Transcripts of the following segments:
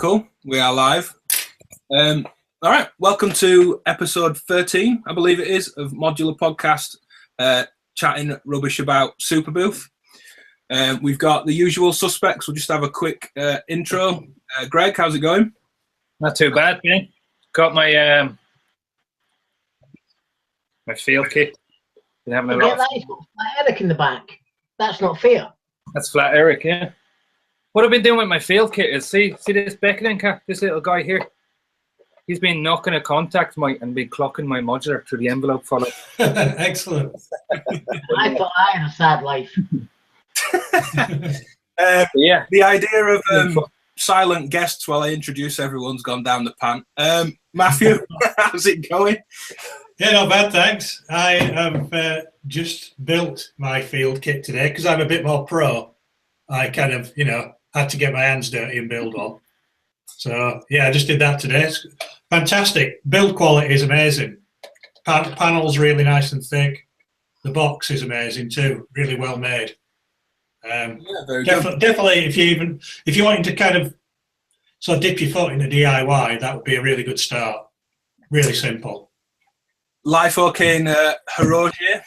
Cool. We are live. All right. Welcome to episode 13, I believe it is, of Modular Podcast, chatting rubbish about Superbooth. We've got the usual suspects. We'll just have a quick intro. Greg, how's it going? Not too bad, man. Got my my field kit. Been having a lot. That is flat Eric in the back. That's not fair. That's flat Eric, yeah. What I've been doing with my field kit is see this beckoning cat, this little guy here. He's been knocking a contact and been clocking my modular through the envelope follow. Excellent. I thought I had a sad life. Yeah. The idea of silent guests while I introduce everyone's gone down the pan. Matthew, how's it going? Yeah, not bad, thanks. I have just built my field kit today because I'm a bit more pro. I kind of, had to get my hands dirty and build one. So, yeah, I just did that today. It's fantastic. Build quality is amazing. Panel's really nice and thick. The box is amazing too. Really well made. Definitely, if you wanted to kind of dip your foot in the DIY, that would be a really good start. Really simple. Life okay in Harrogate?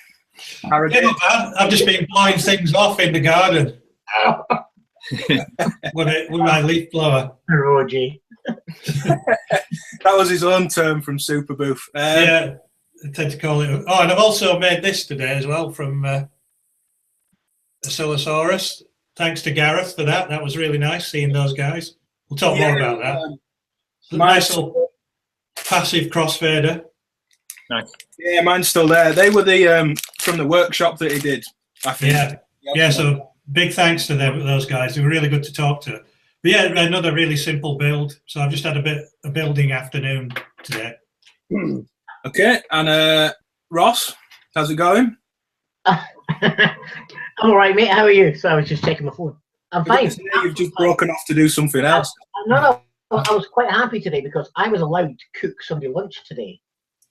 Yeah, not bad. I've just been blowing things off in the garden. with my leaf blower. Harrogate. That was his own term from Superbooth. Yeah, I tend to call it. Oh, and I've also made this today as well from Basilosaurus. Thanks to Gareth for that. That was really nice seeing those guys. We'll talk more about that. Nice little passive crossfader. Nice. Yeah, mine's still there. They were the from the workshop that he did, I think. Yeah. So big thanks to those guys. They were really good to talk to. But yeah, another really simple build. So I've just had a building afternoon today. Okay, and Ross, how's it going? I'm all right, mate. How are you? So I was just checking my phone. I'm fine. You've just broken off to do something else. No. I was quite happy today because I was allowed to cook Sunday lunch today.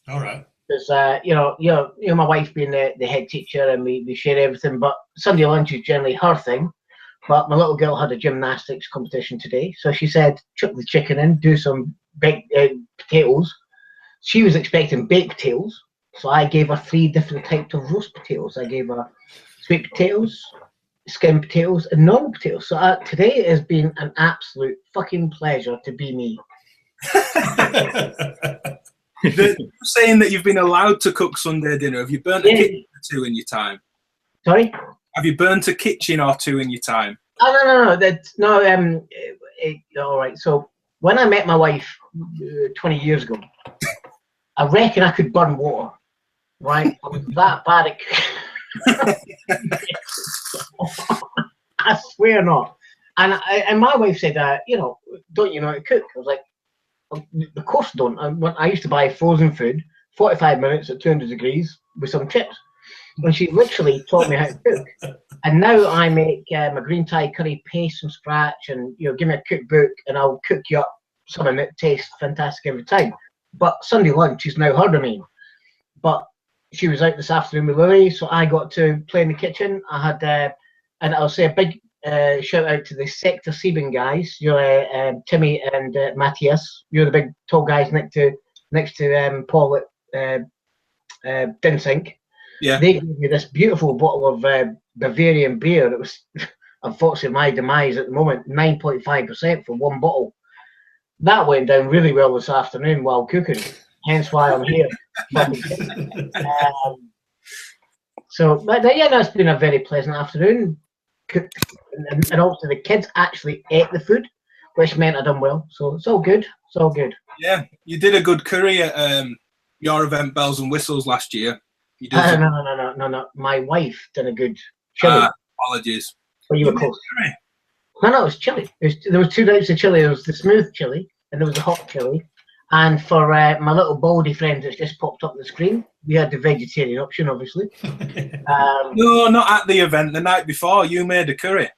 All right. Because my wife being the head teacher and we share everything, but Sunday lunch is generally her thing. But my little girl had a gymnastics competition today, so she said, chuck the chicken in, do some baked potatoes. She was expecting baked potatoes, so I gave her 3 different types of roast potatoes. I gave her sweet potatoes, skin potatoes, and normal potatoes. So today has been an absolute fucking pleasure to be me. You're saying that you've been allowed to cook Sunday dinner. Have you burnt a kitchen or 2 in your time? Sorry? Have you burnt a kitchen or 2 in your time? Oh, no. All right. So when I met my wife 20 years ago, I reckon I could burn water. Right? I was that bad at I swear not. And my wife said, don't you know how to cook? I was like, of course I don't. I used to buy frozen food, 45 minutes at 200 degrees with some chips. And she literally taught me how to cook. And now I make my green Thai curry paste from scratch and, give me a cookbook and I'll cook you up something that tastes fantastic every time. But Sunday lunch is now her domain. But she was out this afternoon with Lily, so I got to play in the kitchen. I had, and I'll say a big shout out to the Sector Sieben guys. Timmy and Matthias. You're the big tall guys next to Paul at Dinsink. Yeah. They gave me this beautiful bottle of Bavarian beer. It was, unfortunately, my demise at the moment, 9.5% for one bottle. That went down really well this afternoon while cooking. Hence why I'm here. It's been a very pleasant afternoon. And also the kids actually ate the food, which meant I done well. So it's all good. It's all good. Yeah, you did a good curry at your event, Bells and Whistles, last year. You did No. My wife did a good chili. Apologies. But you were close. No, it was chili. There was 2 types of chili. There was the smooth chili and there was the hot chili. And for my little baldy friend that's just popped up on the screen, we had the vegetarian option, obviously. No, not at the event. The night before, you made a curry.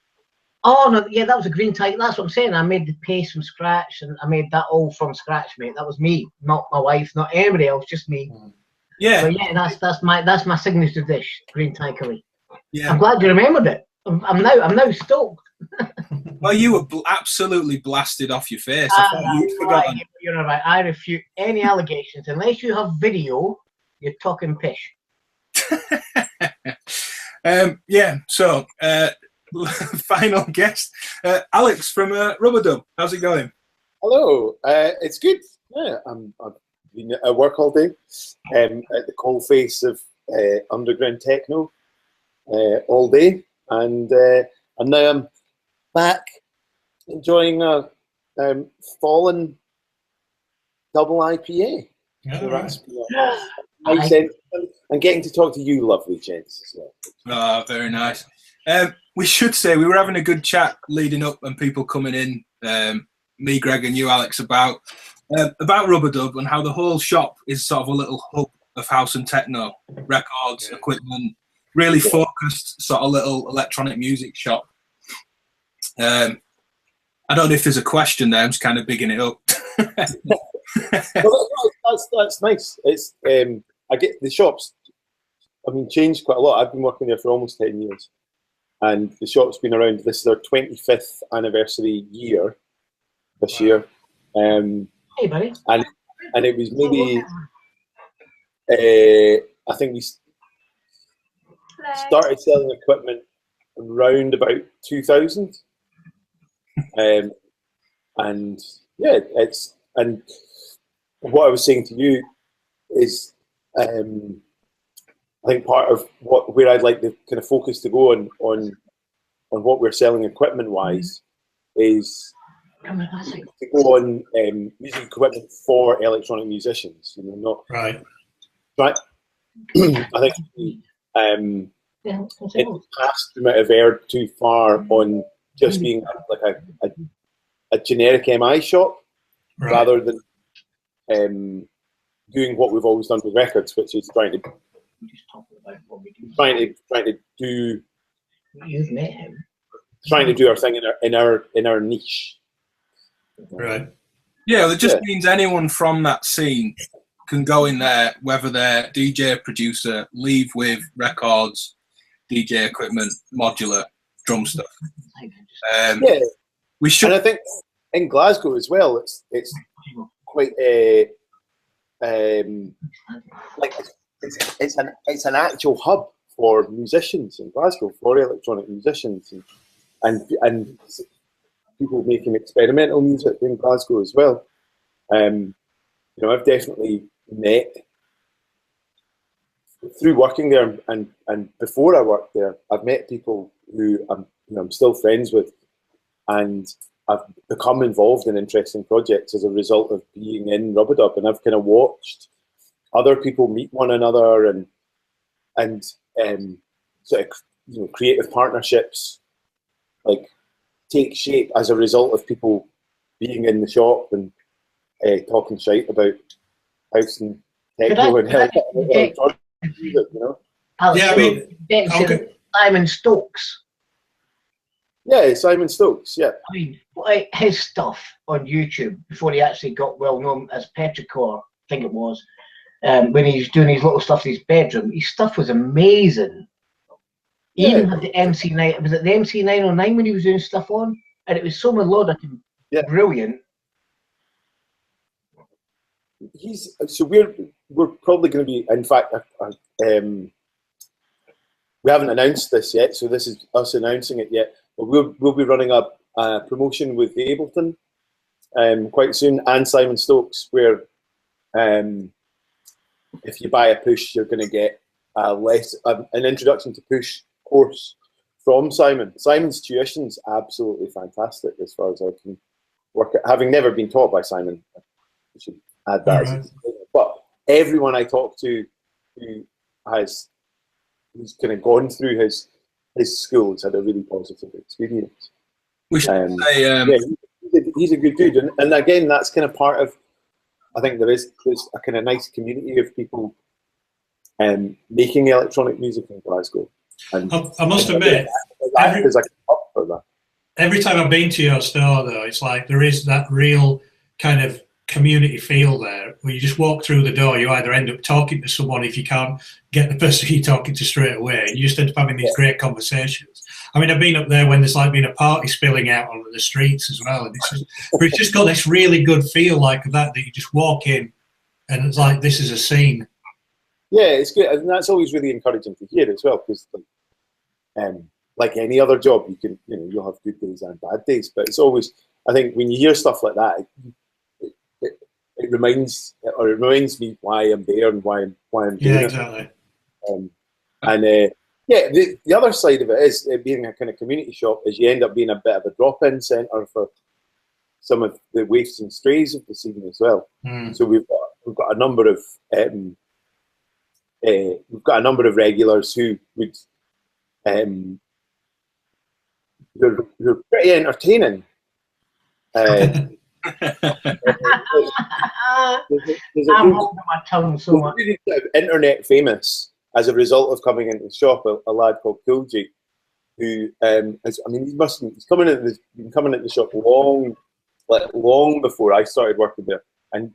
Oh, no, yeah, that was a green Thai. That's what I'm saying. I made the paste from scratch, and I made that all from scratch, mate. That was me, not my wife, not anybody else, just me. Yeah. So, yeah, that's my signature dish, green Thai curry. Yeah. I'm glad you remembered it. I'm now stoked. Well, you were absolutely blasted off your face. I thought you'd forgotten. Right, you're right. I refute any allegations. Unless you have video, you're talking pish. So final guest, Alex from Rubadub. How's it going? Hello, it's good. Yeah, I've been at work all day, at the coalface of underground techno all day, and now I'm back enjoying a fallen double IPA. So that's nice, and getting to talk to you, lovely gents, as well. Oh, very nice. We should say we were having a good chat leading up and people coming in, me, Greg, and you, Alex, about Rubadub and how the whole shop is sort of a little hub of house and techno, records, equipment, really focused sort of little electronic music shop. I don't know if there's a question there. I'm just kind of bigging it up. Well, that's nice. It's I get the shops. I mean, changed quite a lot. I've been working there for almost 10 years, and the shop's been around. This is their 25th anniversary year this year. Hey, buddy. And it was maybe I think we started selling equipment around about 2000. And yeah, and what I was saying to you is, I think part of where I'd like the kind of focus to go on what we're selling equipment wise is to go on music equipment for electronic musicians. You know, not right. I think in the past we might have erred too far on just being like a generic MI shop, Right. rather than doing what we've always done with records, which is trying to do. You've met him. Trying to do our thing in our niche. Right. Yeah, it just means anyone from that scene can go in there, whether they're DJ, producer, leave with records, DJ equipment, modular, drum stuff. We should. And I think in Glasgow as well, it's quite like it's an actual hub for musicians in Glasgow, for electronic musicians, and people making experimental music in Glasgow as well. You know, I've definitely met through working there, and before I worked there, I've met people who I'm still friends with, and I've become involved in interesting projects as a result of being in Rubadub, and I've kind of watched other people meet one another and sort of creative partnerships like take shape as a result of people being in the shop and talking shite about house and techno and electronic music, you know. Alex, Yeah, I mean, Simon Stokes. Yeah, Simon Stokes. Yeah. I mean, like his stuff on YouTube before he actually got well known as Petrichor, I think it was, when he was doing his little stuff in his bedroom. His stuff was amazing. He even had the MC9. Was it the MC909 when he was doing stuff on? And it was so melodic and brilliant. We're probably going to be. In fact, we haven't announced this yet, so this is us announcing it yet. But we'll be running up a promotion with the Ableton quite soon, and Simon Stokes, where if you buy a push, you're going to get an introduction to push course from Simon. Simon's tuition's absolutely fantastic, as far as I can work at. Having never been taught by Simon, I should add that. Right. But everyone I talk to who's kind of gone through his school has had a really positive experience. We should say, he's a good dude, and again, that's kind of part of. I think there's a kind of nice community of people making electronic music in Glasgow. And I must admit, every time I've been to your store, though, it's like there is that real kind of community feel there, where you just walk through the door, you either end up talking to someone if you can't get the person you're talking to straight away, and you just end up having these great conversations. I mean, I've been up there when there's like been a party spilling out onto the streets as well, and it's just got this really good feel like that you just walk in, and it's like this is a scene. Yeah, it's good, and that's always really encouraging to hear as well, because like any other job, you'll have good days and bad days, but it's always, I think, when you hear stuff like that, it reminds me why I'm there and why I'm doing it. Yeah, exactly. The other side of it is being a kind of community shop is you end up being a bit of a drop-in centre for some of the waifs and strays of the scene as well. So we've got a number of regulars who would who are pretty entertaining. I'm holding my tongue so much. Really sort of internet famous as a result of coming into the shop. A lad called Cool G, who he's been coming into the shop long before I started working there, and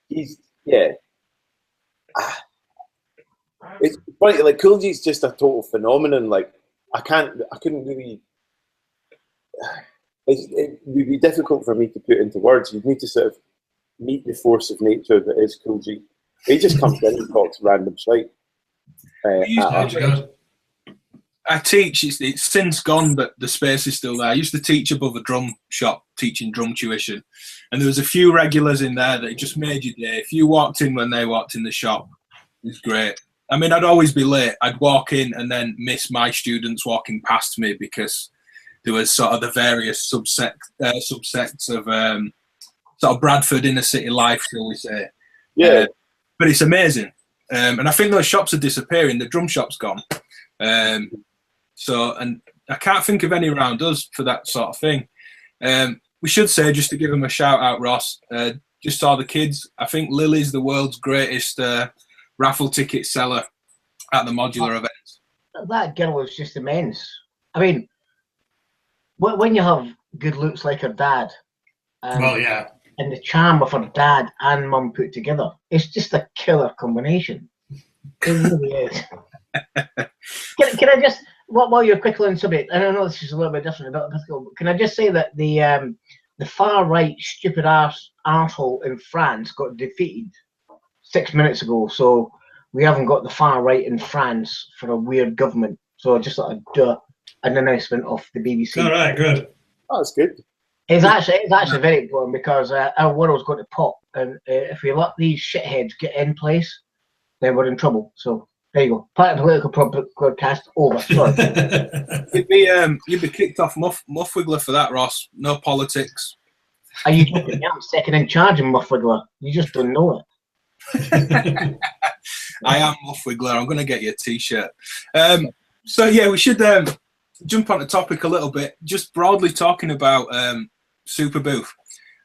it's funny. Like, Cool G's just a total phenomenon. Like, I couldn't really. It would be difficult for me to put into words. You'd need to sort of meet the force of nature that is Cool G. He just comes in and talks random shit. I teach. It's since gone, but the space is still there. I used to teach above a drum shop, teaching drum tuition, and there was a few regulars in there that just made your day. If you walked in when they walked in the shop, it was great. I mean, I'd always be late. I'd walk in and then miss my students walking past me because there was sort of the various subsects of sort of Bradford inner city life, shall we say. Yeah. But it's amazing. And I think those shops are disappearing. The drum shop's gone. And I can't think of any around us for that sort of thing. We should say, just to give them a shout out, Ross, just saw the kids. I think Lily's the world's greatest raffle ticket seller at the Modular events. That girl was just immense. I mean, when you have good looks like her dad, and the charm of her dad and mum put together, it's just a killer combination. It really is. Can I just, while you're quickly on subject, and I know this is a little bit different, but can I just say that the far right stupid arsehole in France got defeated 6 minutes ago, so we haven't got the far right in France for a weird government. So I just thought I'd do an announcement off the BBC. All right, good. Oh, that's good. It's actually very important because our world's going to pop, and if we let these shitheads get in place, then we're in trouble. So there you go. Part of the political broadcast over. Sorry. You'd be kicked off Muffwiggler for that, Ross. No politics. Are you joking? I'm second in charge of Muffwiggler. You just don't know it. I am Muffwiggler. I'm going to get you a T-shirt. So yeah, we should jump on the topic a little bit. Just broadly talking about Superbooth.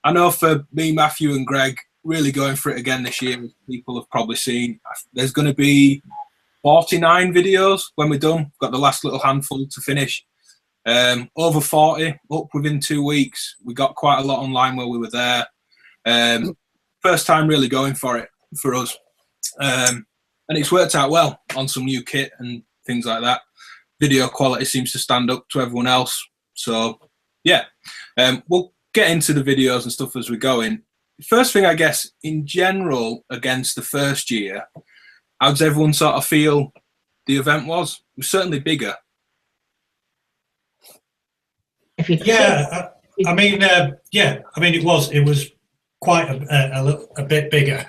I know for me, Matthew and Greg, really going for it again this year, as people have probably seen. There's going to be 49 videos when we're done. Got the last little handful to finish. Over 40 up within 2 weeks. We got quite a lot online while we were there. First time really going for it for us. And it's worked out well on some new kit and things like that. Video quality seems to stand up to everyone else. So, yeah. We'll get into the videos and stuff as we go in. First thing, I guess, in general, against the first year, how does everyone sort of feel the event was? It was certainly bigger. It was quite a bit bigger.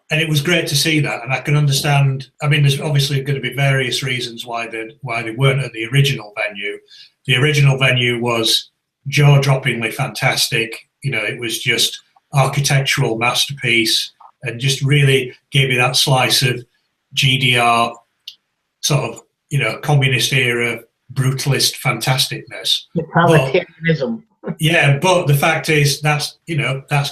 And it was great to see that, and I can understand. I mean, there's obviously going to be various reasons why they weren't at the original venue. The original venue was jaw-droppingly fantastic. You know, it was just architectural masterpiece, and just really gave you that slice of GDR, sort of, you know, communist era brutalist fantasticness. Totalitarianism. Yeah, but the fact is that's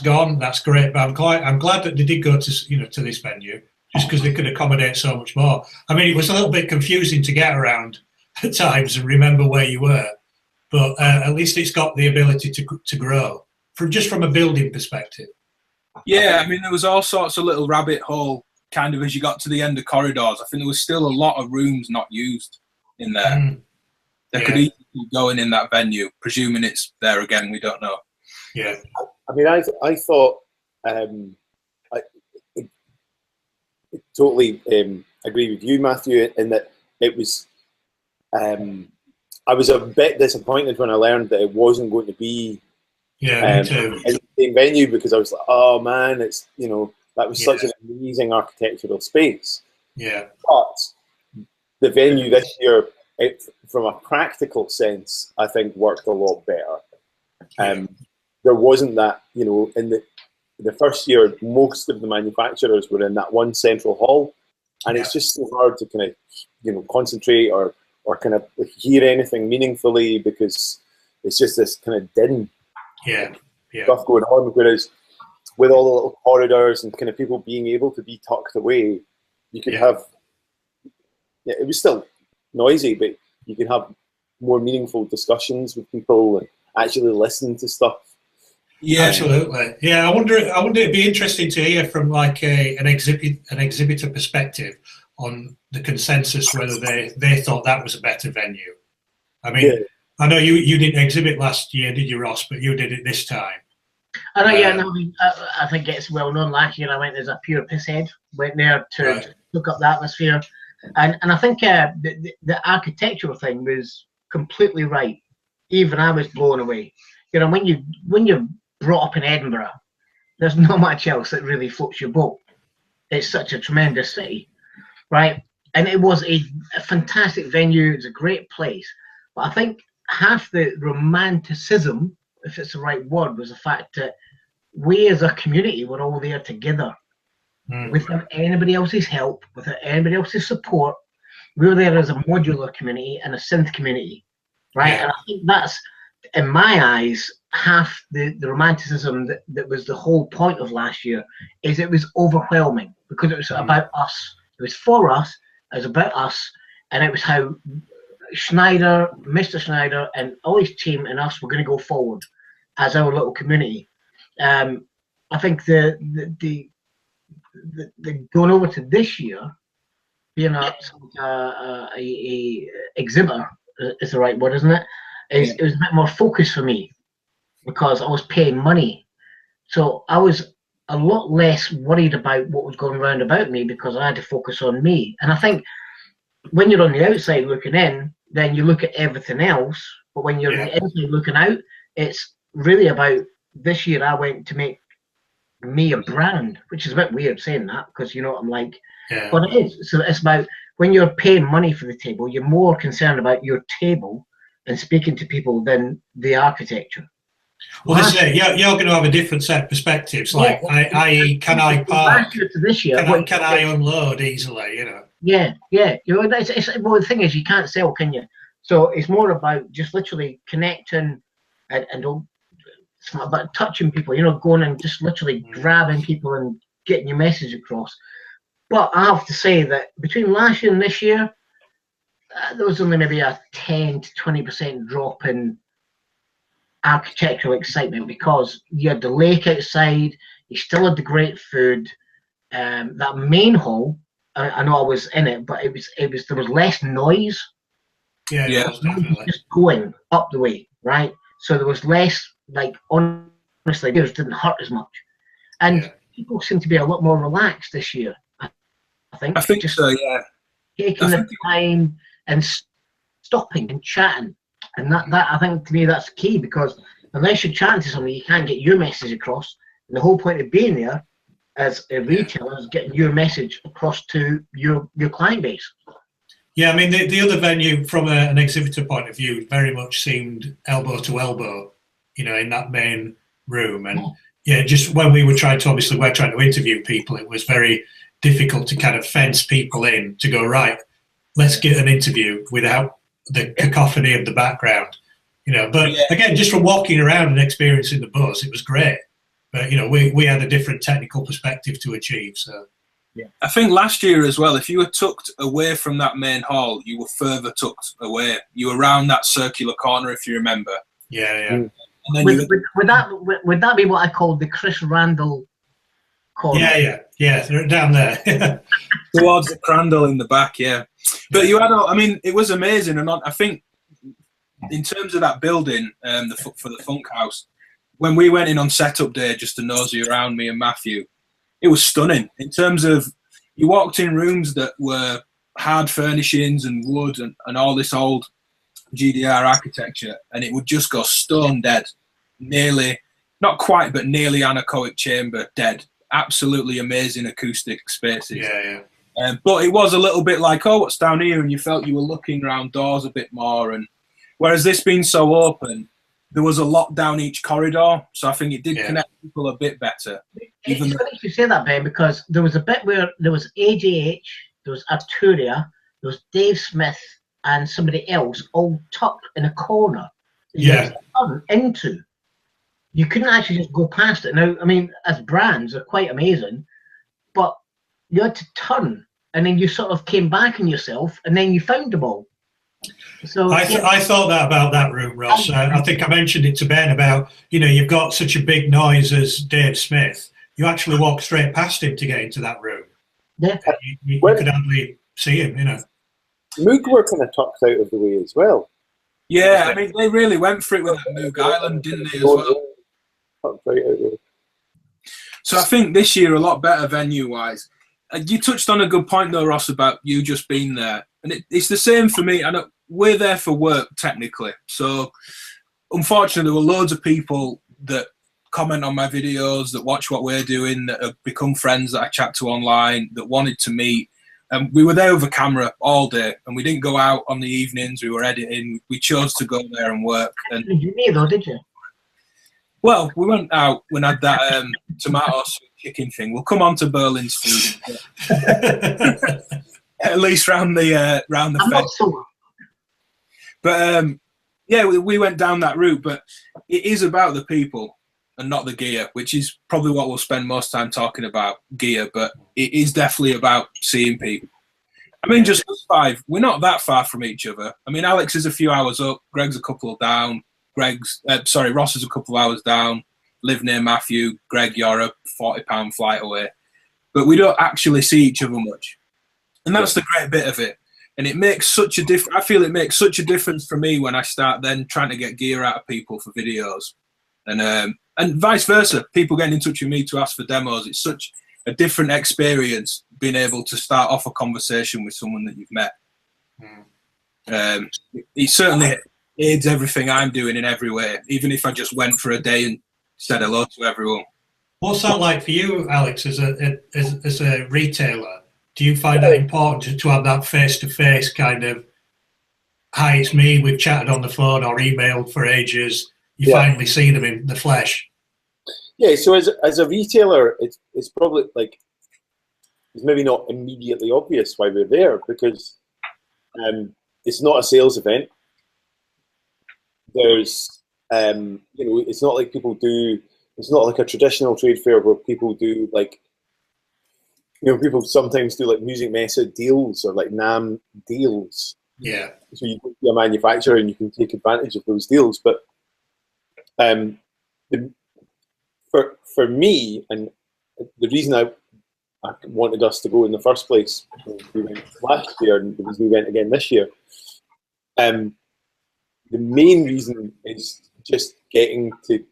gone. That's great, but I'm glad that they did go to this venue, just because they could accommodate so much more. I mean, it was a little bit confusing to get around at times and remember where you were, but at least it's got the ability to grow from a building perspective. Yeah, I mean, there was all sorts of little rabbit hole kind of as you got to the end of corridors. I think there was still a lot of rooms not used. in there. There could easily be going in that venue, presuming it's there again. We don't know. Yeah. I mean, I thought I totally agree with you, Matthew, in that it was. I was a bit disappointed when I learned that it wasn't going to be. Yeah, me too. In the same venue, because I was like, oh man, it's that was such an amazing architectural space. Yeah. But the venue this year, from a practical sense, I think worked a lot better. There wasn't that, in the first year, most of the manufacturers were in that one central hall, and it's just so hard to kind of, concentrate or kind of hear anything meaningfully, because it's just this kind of din stuff going on. Whereas with all the little corridors and kind of people being able to be tucked away, you could have, it was still noisy, but you could have more meaningful discussions with people and actually listen to stuff. Yeah, absolutely. Yeah, I wonder it'd be interesting to hear from like an exhibitor perspective on the consensus, whether they thought that was a better venue. I mean, I know you didn't exhibit last year, did you, Ross? But you did it this time. I know, I think it's well known. Last year I went as a pure pisshead, went there to look up the atmosphere, and I think the architectural thing was completely right. Even I was blown away. When you're brought up in Edinburgh, there's not much else that really floats your boat. It's such a tremendous city, right? And it was a fantastic venue. It's a great place. But I think half the romanticism, if it's the right word, was the fact that we as a community were all there together without anybody else's help, without anybody else's support. We were there as a modular community and a synth community, right? And I think that's, in my eyes, half the romanticism that was the whole point of last year. Is it was overwhelming because it was about us. It was for us. It was about us, and it was how Mr. Schneider and all his team and us were going to go forward as our little community. I think the going over to this year, being a exhibitor is the right word, isn't it? It was a bit more focused for me because I was paying money, so I was a lot less worried about what was going around about me because I had to focus on me. And I think when you're on the outside looking in, then you look at everything else. But when you're on the inside looking out, it's really about this year. I went to make me a brand, which is a bit weird saying that because I'm like, but it is. So it's about when you're paying money for the table, you're more concerned about your table and speaking to people than the architecture. Well, you're going to have a different set of perspectives. Like, i.e., can I park? This year, can I unload easily? Yeah. Well, the thing is, you can't sell, can you? So it's more about just literally connecting and it's not about touching people. Going and just literally grabbing people and getting your message across. But I have to say that between last year and this year, there was only maybe a 10 to 20% drop in architectural excitement because you had the lake outside, you still had the great food. That main hall, I know I was in it, but it was there was less noise. Yeah, just going up the way, right? So there was less, like, honestly, it didn't hurt as much, and people seem to be a lot more relaxed this year. I think just so. Yeah, taking the time and stopping and chatting. And that I think, to me, that's key, because unless you're chatting to somebody, you can't get your message across. And the whole point of being there as a retailer is getting your message across to your client base. Yeah, I mean, the other venue, from an exhibitor point of view, very much seemed elbow to elbow, in that main room. And just when we're trying to interview people, it was very difficult to kind of fence people in to go, right, let's get an interview without the cacophony of the background, but again, just from walking around and experiencing the buzz, it was great. But we had a different technical perspective to achieve. So I think last year as well, if you were tucked away from that main hall, you were further tucked away. You were around that circular corner, if you remember. And then would that be what I called the Chris Randall corner? Yeah, they're down there towards the Crandall in the back. But you had, I mean, it was amazing, and I think in terms of that building, for the Funk House, when we went in on setup day just to nosy around, me and Matthew, it was stunning. In terms of, you walked in rooms that were hard furnishings and wood and all this old GDR architecture, and it would just go stone dead, nearly, not quite, but nearly anechoic chamber dead. Absolutely amazing acoustic spaces. Yeah. But it was a little bit like, oh, what's down here? And you felt you were looking around doors a bit more. And whereas this being so open, there was a lot down each corridor. So I think it did connect people a bit better. It's funny you say that, Ben, because there was a bit where there was AJH, there was Arturia, there was Dave Smith and somebody else all tucked in a corner. Yeah. Into. You couldn't actually just go past it. Now, I mean, as brands, they're quite amazing, but you had to turn, and then you sort of came back on yourself, and then you found them all. So I thought that about that room, Ross. I think I mentioned it to Ben about, you've got such a big noise as Dave Smith. You actually walk straight past him to get into that room. Yeah. You could hardly see him, Moog were kind of tucked out of the way as well. Yeah, I mean, they really went for it with that Moog Island, didn't they, as well? Tucked right out of the way. So I think this year a lot better venue-wise. You touched on a good point, though, Ross, about you just being there. And it's the same for me. I know we're there for work, technically. So, unfortunately, there were loads of people that comment on my videos, that watch what we're doing, that have become friends that I chat to online, that wanted to meet. And we were there over camera all day, and we didn't go out on the evenings. We were editing. We chose to go there and work. And did you meet, though, did you? Well, we went out when I had that tomato soup chicken thing. We'll come on to Berlin's food. At least round the fence. But yeah, we went down that route. But it is about the people and not the gear, which is probably what we'll spend most time talking about, gear. But it is definitely about seeing people. I mean, just us five, we're not that far from each other. I mean, Alex is a few hours up, Greg's a couple down. Ross is a couple of hours down, live near Matthew. Greg, you're a £40 flight away. But we don't actually see each other much. And that's the great bit of it. And it makes such a difference. I feel it makes such a difference for me when I start then trying to get gear out of people for videos. And vice versa, people getting in touch with me to ask for demos. It's such a different experience being able to start off a conversation with someone that you've met. It certainly aids everything I'm doing in every way, even if I just went for a day and said hello to everyone. What's that like for you, Alex, as a retailer? Do you find that important to have that face-to-face kind of, hi, it's me, we've chatted on the phone or emailed for ages, you finally see them in the flesh? Yeah, so as a retailer, it's probably like, it's maybe not immediately obvious why we're there, because it's not a sales event. There's, it's not like people do, it's not like a traditional trade fair where people do like, people sometimes do like Music Method deals or like NAMM deals. Yeah. So you go to a manufacturer and you can take advantage of those deals. But for me, and the reason I wanted us to go in the first place, we went last year and because we went again this year, the main reason is just getting to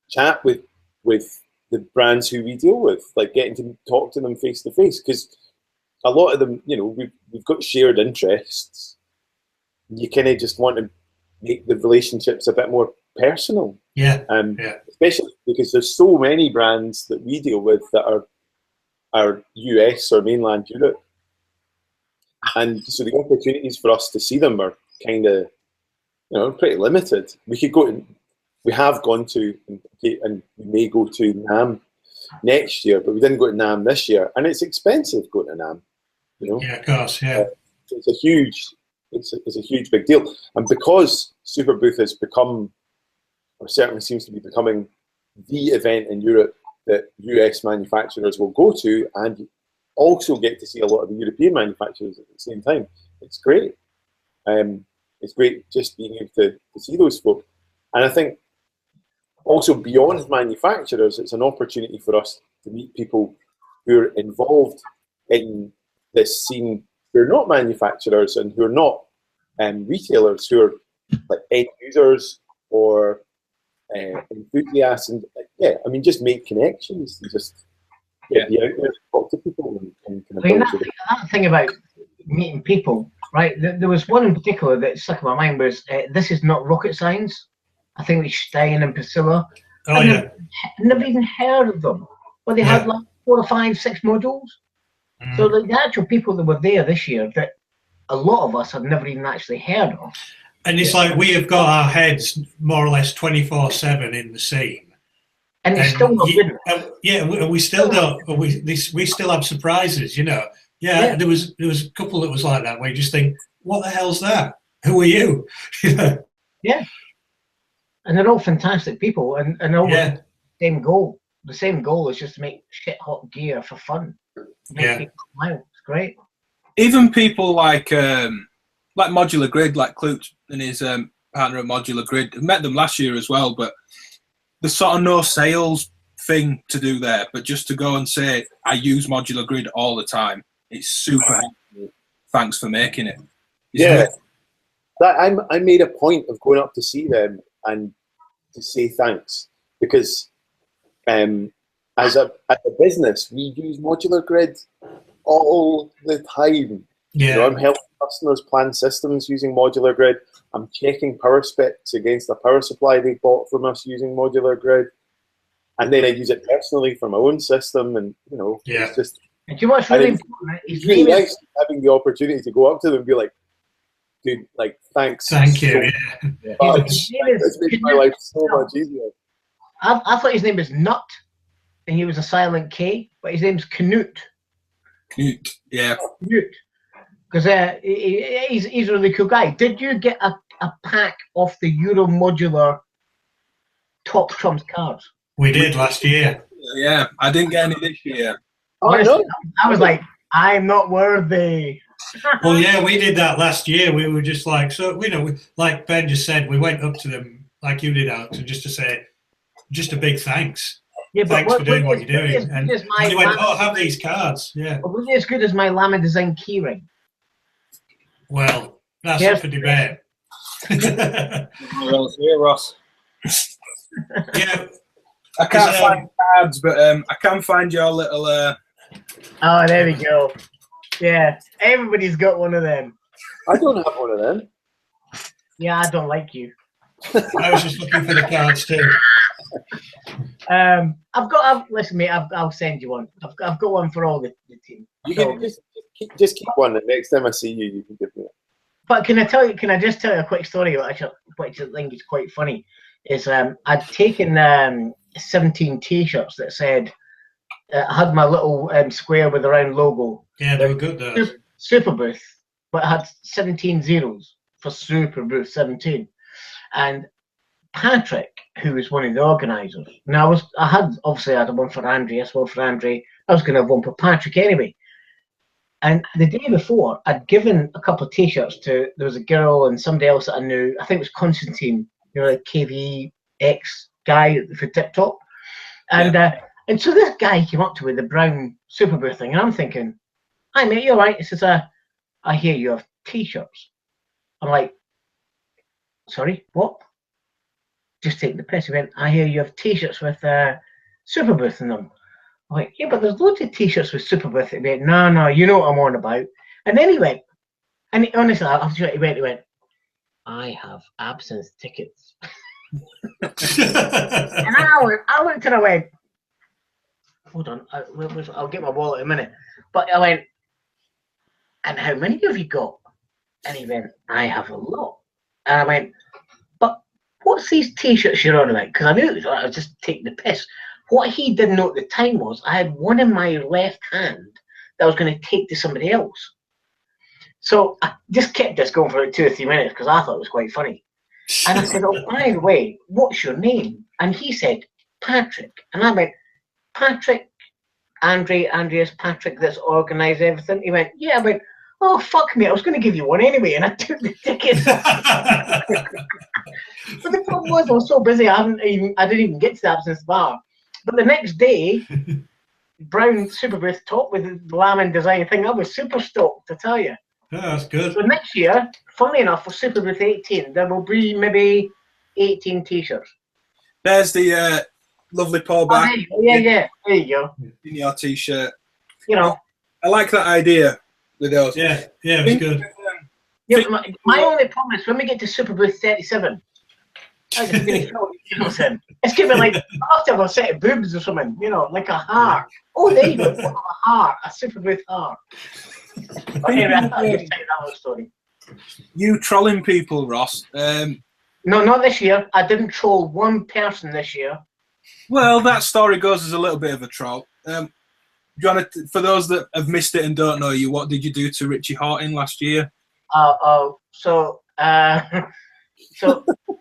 chat with the brands who we deal with, like getting to talk to them face to face, because a lot of them, we've got shared interests. You kind of just want to make the relationships a bit more personal. Yeah. Especially because there's so many brands that we deal with that are US or mainland Europe, and so the opportunities for us to see them are kind of pretty limited. We have gone to, and we may go to NAMM next year, but we didn't go to NAMM this year, and it's expensive going to NAMM. Yeah, of course. Yeah, it's a huge big deal, and because Superbooth has become, or certainly seems to be becoming, the event in Europe that US manufacturers will go to, and also get to see a lot of the European manufacturers at the same time. It's great. It's great just being able to see those folk. And I think also beyond manufacturers, it's an opportunity for us to meet people who are involved in this scene who are not manufacturers and who are not retailers, who are like end users or enthusiasts, and just make connections and just be out there, talk to people, and kind of build that thing about meeting people, right? There was one in particular that stuck in my mind was this is not rocket science. I think it's Stein and Priscilla. Oh, yeah. Never even heard of them, but they had like 4 or 5, 6 modules. So the actual people that were there this year that a lot of us had never even actually heard of. And it's like we have got our heads more or less 24/7 in the scene. And it's still not good. We still don't. We still have surprises, you know. Yeah, there was a couple that was like that where you just think, what the hell's that? Who are you? Yeah. And they're all fantastic people, and all the same goal. The same goal is just to make shit hot gear for fun. Make people smile. It's great. Even people like Modular Grid, like Clute and his partner at Modular Grid, I met them last year as well, but there's sort of no sales thing to do there, but just to go and say, I use Modular Grid all the time. It's super helpful. Thanks for making it. I made a point of going up to see them and to say thanks, because as a business, we use Modular Grid all the time. Yeah. You know, I'm helping customers plan systems using Modular Grid. I'm checking power specs against a power supply they bought from us using Modular Grid. And then I use it personally for my own system, and it's just. And you know what's really important? It's really nice having the opportunity to go up to them and be like, dude, like, thanks. Thank you. It's made my life so much easier. I thought his name was Nut, and he was a silent K, but his name's Knut. Knut, yeah. Knut. Because he's a really cool guy. Did you get a pack of the Euro Modular Top Trumps cards? We did last year. Yeah, I didn't get any this year. Honestly, I was like, I'm not worthy. Well, yeah, we did that last year. We were just like, like Ben just said, we went up to them, like you did, Alex, just to say, just a big thanks. Yeah, thanks for doing what you're doing. And you went, have these cards. Yeah. But was it as good as my Lamond design keyring? Well, that's up for debate. Ross. Yeah. I can't find cards, but I can find your little. Oh, there we go. Yeah, everybody's got one of them. I don't have one of them. Yeah, I don't like you. I was just looking for the cards too. Listen, mate. I'll send you one. I've got one for all the team. You can just keep one. And next time I see you, you can give me it. But can I just tell you a quick story which I think is quite funny? Is I'd taken 17 T-shirts that said had my little square with the round logo. Yeah, they were good though. Superbooth, but it had 17 zeros for Superbooth 17. And Patrick, who was one of the organisers, now I had one for Andreas, one for Andre. I was going to have one for Patrick anyway. And the day before, I'd given a couple of T-shirts to, there was a girl and somebody else that I knew. I think it was Constantine, like KVX guy for TikTok. And so this guy came up to me with the brown Superbooth thing, and I'm thinking, hi mate, you all right? He says, I hear you have T-shirts. I'm like, sorry, what? Just taking the piss. He went, I hear you have T-shirts with Superbooth in them. I'm like, yeah, but there's loads of T-shirts with Superbooth. He went, no, you know what I'm on about. And then he went, and honestly, after he went, I have absence tickets. And I looked and I went, hold on, I'll get my wallet in a minute. But I went, and how many have you got? And he went, I have a lot. And I went, but what's these T-shirts you're on about? Because I knew I was just taking the piss. What he didn't know at the time was I had one in my left hand that I was going to take to somebody else. So I just kept this going for about 2 or 3 minutes because I thought it was quite funny. And I said, oh, by the way, what's your name? And he said, Patrick. And I went, Patrick, Andreas, Patrick that's organised everything. He went, yeah. I went, oh, fuck me, I was going to give you one anyway. And I took the ticket. But the problem was I was so busy, I didn't even get to the absence bar. But the next day, brown Superbooth top with the Lamond design thing, I was super stoked, to tell you. Oh, that's good. So next year, funnily enough, for Superbooth 18, there will be maybe 18 t-shirts. There's the lovely Paul Oh, back there you go. Yeah. There you go. in your t-shirt. You know. I like that idea with those. Yeah, it was good. Yeah, my only problem is when we get to Superbooth 37, I'm just going to throw emails in. It's going to be like, I have to have a set of boobs or something, you know, like a heart. Oh, there you go. A heart, a Superbooth heart. But anyway, I thought I'd just tell you that whole story. You trolling people, Ross. No, not this year. I didn't troll one person this year. Well, that story goes as a little bit of a troll. Do you want to, for those that have missed it and don't know you, what did you do to Richie Horton last year? So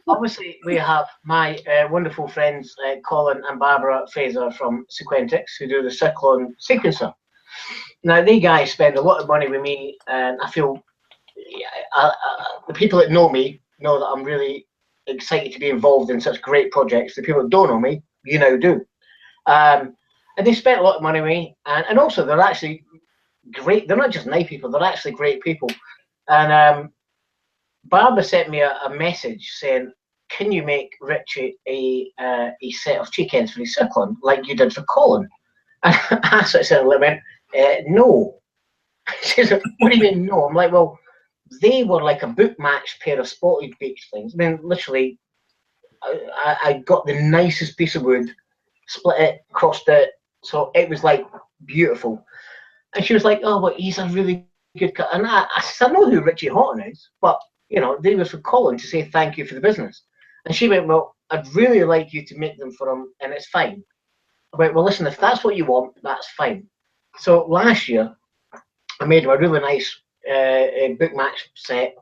obviously we have my wonderful friends Colin and Barbara Fraser from Sequentics who do the Cyclone Sequencer. Now, they guys spend a lot of money with me, and I feel the people that know me know that I'm really excited to be involved in such great projects. The people that don't know me, you now do. And they spent a lot of money with me, and also they're actually great. They're not just nice people, they're actually great people. And Barbara sent me a message saying, can you make Richie a set of cheek-ends for his Cyclone, like you did for Colin? And I sort of said, no. She said, what do you mean no? I'm like, well, they were like a book match pair of spotted beach things. I mean, literally, I got the nicest piece of wood, split it, crossed it, so it was like beautiful. And she was like, oh, but he's a really good cut. And I said, I know who Richie Horton is, but, you know, they was for Colin to say thank you for the business. And she went, well, I'd really like you to make them for him, and it's fine. I went, well, listen, if that's what you want, that's fine. So last year, I made him a really nice book match set.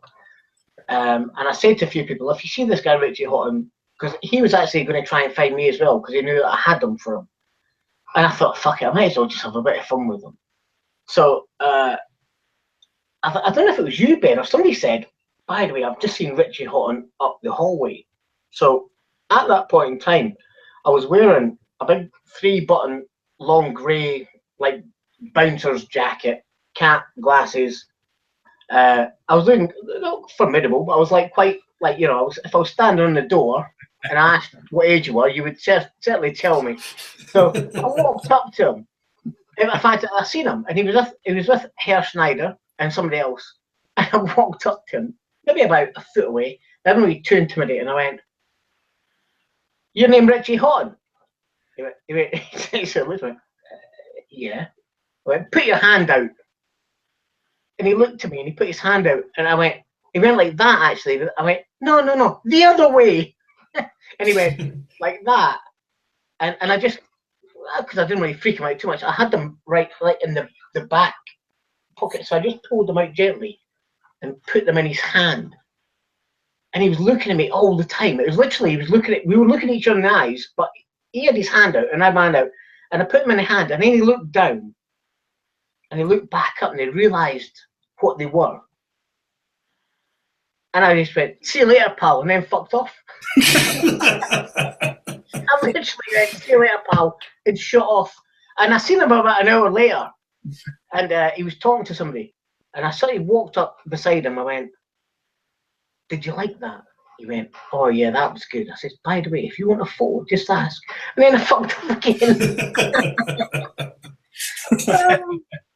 And I said to a few people, if you see this guy, Richie Horton, because he was actually going to try and find me as well, because he knew that I had them for him. And I thought, fuck it, I might as well just have a bit of fun with them. So I don't know if it was you, Ben, or somebody said, by the way, I've just seen Richie Horton up the hallway. So at that point in time, I was wearing a big 3-button, long grey, like bouncer's jacket, cap, glasses. I was looking not formidable, but I was like quite like, you know, if I was standing on the door and I asked what age you were, you would certainly tell me. So I walked up to him. In fact, I seen him, and he was with Herr Schneider and somebody else. And I walked up to him, maybe about a foot away. I didn't really too intimidating. I went, "Your name Richie Horton?" He said, "Yeah." I went, "Put your hand out." And he looked at me and he put his hand out, and I went, he went like that actually. I went, no, the other way. And he went like that. And I just, because I didn't really freak him out too much, I had them right like in the back pocket. So I just pulled them out gently and put them in his hand. And he was looking at me all the time. It was literally, we were looking at each other in the eyes, but he had his hand out and I had my hand out. And I put them in the hand, and then he looked down and he looked back up and he realised what they were. And I just went, "See you later, pal," and then fucked off. I literally went, "See you later, pal," and shut off. And I seen him about an hour later, and he was talking to somebody. And I suddenly walked up beside him. I went, "Did you like that?" He went, "Oh yeah, that was good." I said, "By the way, if you want a photo, just ask." And then I fucked off again.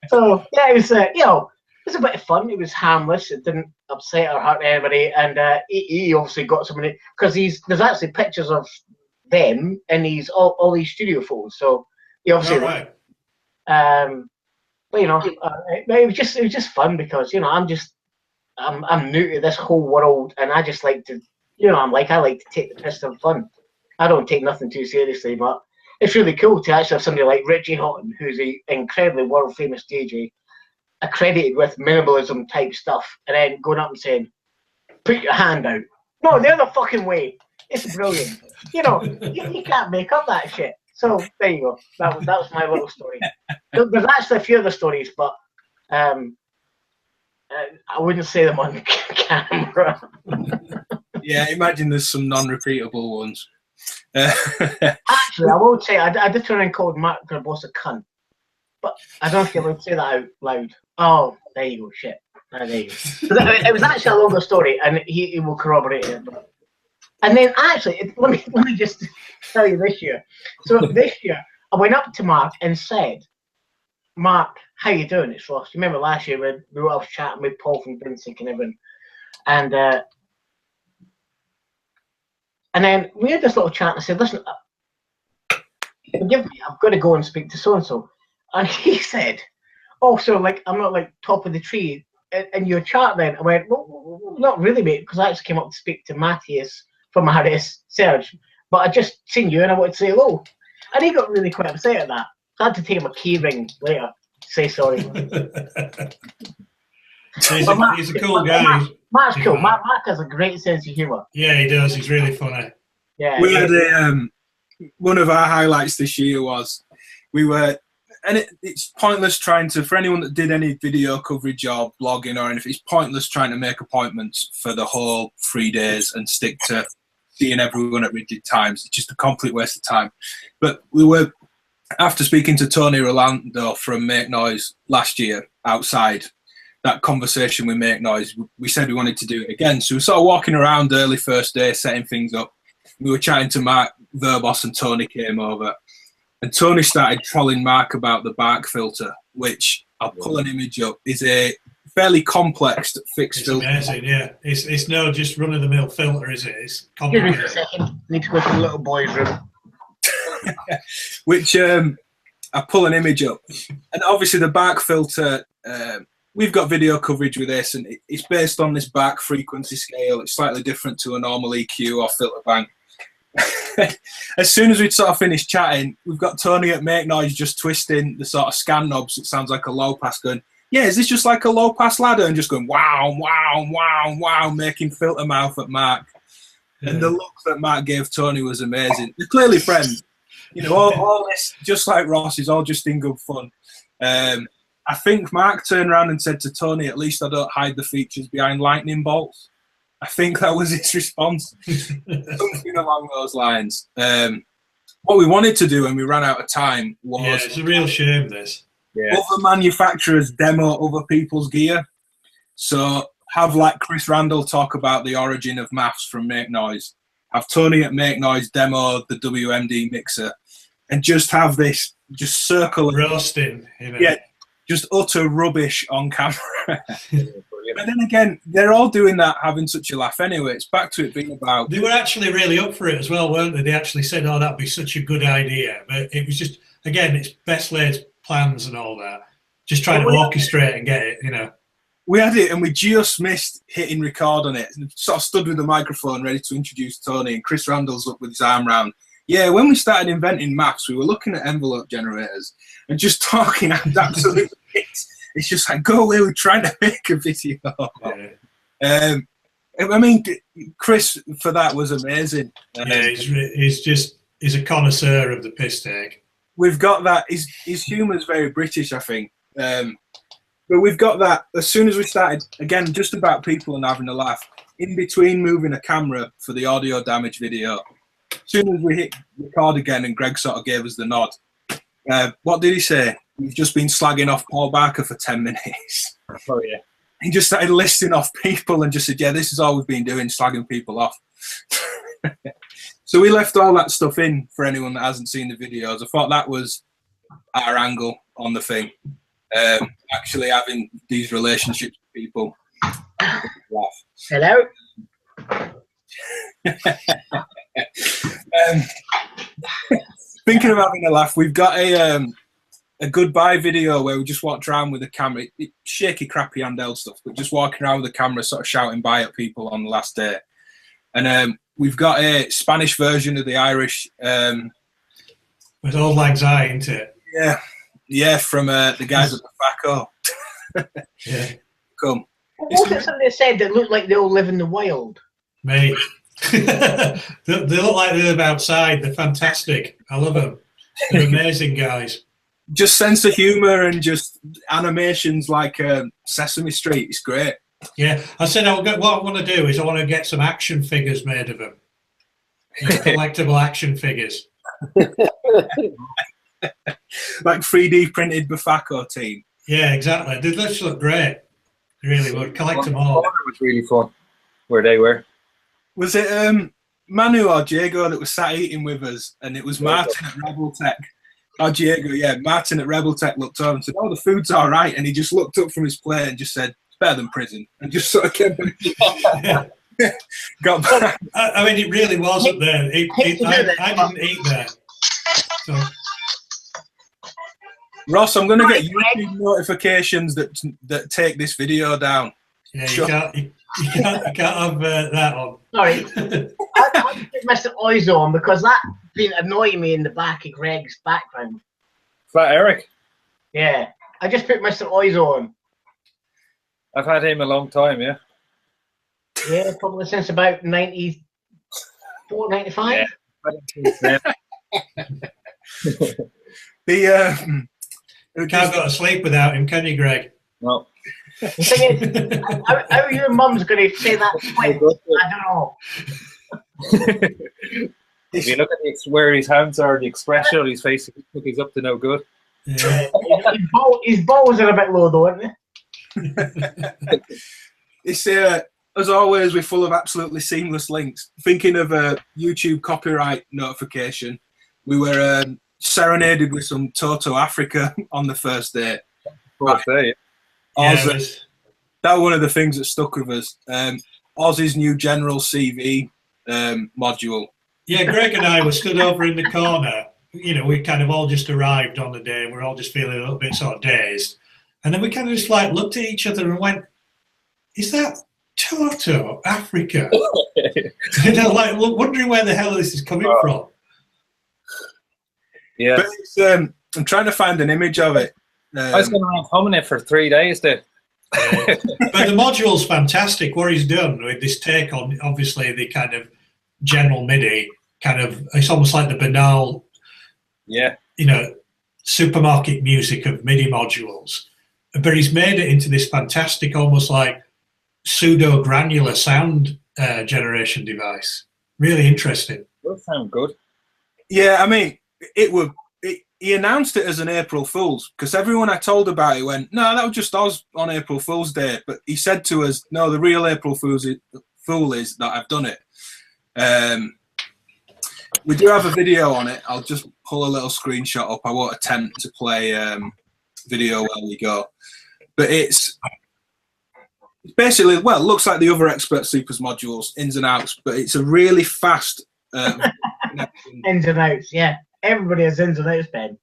So yeah, it was you know, it was a bit of fun. It was harmless. It didn't upset or hurt anybody. And he obviously got somebody, because there's actually pictures of them in these all these studio photos. So he obviously, right. but you know, it was just fun, because you know I'm new to this whole world, and I just like to, you know, I like to take the piss and fun. I don't take nothing too seriously, but it's really cool to actually have somebody like Richie Horton, who's an incredibly world famous DJ, accredited with minimalism type stuff, and then going up and saying, "Put your hand out." No, the other fucking way. It's brilliant. You know, you can't make up that shit. So there you go. That was my little story. There's actually a few other stories, but I wouldn't say them on camera. Yeah, imagine there's some non-repeatable ones. Actually, I won't say. I did turn and called Mark Garbosa a cunt, but I don't know if you would say that out loud. Oh, there you go. Shit. It was actually a longer story, and he will corroborate it. And then actually, let me just tell you this year. So this year, I went up to Mark and said, "Mark, how you doing? It's Ross. You remember last year we were off chatting with Paul from Vincent and everything, and then we had this little chat. And I said, listen, forgive me, I've got to go and speak to so and so." And he said, "Oh, so like I'm not like top of the tree in your chat then?" I went, "Well, not really, mate, because I actually came up to speak to Matthias from RS Serge, but I just seen you and I wanted to say hello." And he got really quite upset at that. I had to take him a key ring later to say sorry. He's a cool guy. Mark's cool. Mark has a great sense of humour. Yeah, he does. He's really funny. Yeah. We had one of our highlights this year was it's pointless trying to, for anyone that did any video coverage or blogging or anything, it's pointless trying to make appointments for the whole 3 days and stick to seeing everyone at rigid times. It's just a complete waste of time. But we were, after speaking to Tony Rolando from Make Noise last year outside, that conversation with Make Noise, we said we wanted to do it again. So we were sort of walking around early first day, setting things up. We were chatting to Mark Verbos and Tony came over. And Tony started trolling Mark about the bark filter, which I'll pull an image up, is a fairly complex fixed filter. It's amazing, yeah. It's no just run-of-the-mill filter, is it? It's Give me complicated. a second. Need to go to the little boy's room. Which I pull an image up. And obviously the bark filter, we've got video coverage with this, and it's based on this bark frequency scale. It's slightly different to a normal EQ or filter bank. As soon as we'd sort of finished chatting, we've got Tony at Make Noise just twisting the sort of scan knobs. It sounds like a low pass, going, "Yeah, is this just like a low pass ladder?" And just going, "Wow, wow, wow, wow," making filter mouth at Mark. Yeah. And the look that Mark gave Tony was amazing. They're clearly friends. You know, all this, just like Ross, is all just in good fun. I think Mark turned around and said to Tony, "At least I don't hide the features behind lightning bolts." I think that was his response. Something along those lines. What we wanted to do when we ran out of time was... Yeah, it's a real shame, this. Yeah. Other manufacturers demo other people's gear. So have like Chris Randall talk about the origin of maths from Make Noise. Have Tony at Make Noise demo the WMD mixer. And just have this just circle... Roasting, you know. Yeah, just utter rubbish on camera. But then again, they're all doing that, having such a laugh anyway. It's back to it being about... They were actually really up for it as well, weren't they? They actually said, "Oh, that'd be such a good idea." But it was just, again, it's best laid plans and all that. Just trying to orchestrate and get it, you know. We had it and we just missed hitting record on it. And sort of stood with the microphone ready to introduce Tony, and Chris Randall's up with his arm round. Yeah, when we started inventing maths, we were looking at envelope generators and just talking absolute bits. It's just like, go away, we're trying to make a video. Yeah. I mean, Chris, for that, was amazing. Yeah, he's a connoisseur of the piss take. We've got that. His humour is very British, I think. But we've got that as soon as we started, again, just about people and having a laugh. In between moving a camera for the audio damage video, as soon as we hit record again and Greg sort of gave us the nod, what did he say? We've just been slagging off Paul Barker for 10 minutes. Oh, yeah. He just started listing off people and just said, "Yeah, this is all we've been doing, slagging people off." So we left all that stuff in for anyone that hasn't seen the videos. I thought that was our angle on the thing. Actually having these relationships with people. Hello? Thinking of having a laugh, we've got a goodbye video where we just walked around with the camera, shaky, crappy handheld stuff, but just walking around with the camera, sort of shouting bye at people on the last day. And we've got a Spanish version of the Irish. With Old Lang Syne, isn't it? Yeah, from the guys at the FACO. Yeah. Come. What was it somebody said that looked like they all live in the wild? Mate. They look like they live outside. They're fantastic. I love them. They're amazing guys. Just sense of humour and just animations like Sesame Street. It's great. Yeah, I said what I want to do is I want to get some action figures made of them. Collectible action figures. Like 3D printed Bafaco team. Yeah, exactly. They just look great. You really would. Collect them all. It was really fun where they were. Was it Manu or Diego that was sat eating with us, and it was Martin at Rebel Tech? Oh, Diego, yeah. Martin at Rebel Tech looked over and said, "Oh, the food's all right," and he just looked up from his plate and just said, "It's better than prison," and just sort of kept got back. I mean, it really wasn't there. I didn't eat there. So. Ross, I'm going to get YouTube notifications that take this video down. Yeah, you can't have that on. Sorry. I put Mr. Oizo on because that's been annoying me in the back of Greg's background. Is that Eric? Yeah. I just put Mr. Oizo on. I've had him a long time, yeah. Yeah, probably since about 94, 95. Yeah. You can't go to sleep without him, can you, Greg? No. The thing is, how your mum's going to say that twice? I don't know. If you look at where his hands are, the expression on his face, he's up to no good. Yeah. His balls are a bit low, though, aren't they? It's as always, we're full of absolutely seamless links. Thinking of a YouTube copyright notification, we were serenaded with some Toto Africa on the first day. That was one of the things that stuck with us. Ozzy's new General CV module. Yeah, Greg and I were stood over in the corner. You know, we kind of all just arrived on the day and we're all just feeling a little bit sort of dazed. And then we kind of just like looked at each other and went, "Is that Toto Africa?" You know, like wondering where the hell this is coming from. Yeah, but it's, I'm trying to find an image of it. I was going around humming it for 3 days there. But the module's fantastic. What he's done with this take on, obviously, the kind of general MIDI, kind of, it's almost like the banal, you know, supermarket music of MIDI modules. But he's made it into this fantastic, almost like pseudo granular sound generation device. Really interesting. Does sound good. Yeah, I mean, he announced it as an April Fool's because everyone I told about it went, "No, that was just Oz on April Fool's Day." But he said to us, "No, the real April Fool is that I've done it." We do have a video on it. I'll just pull a little screenshot up. I won't attempt to play video while we go. But it's basically, well, it looks like the other Expert Supers modules, ins and outs, but it's a really fast ins and outs, yeah. Everybody has ins and outs, Ben.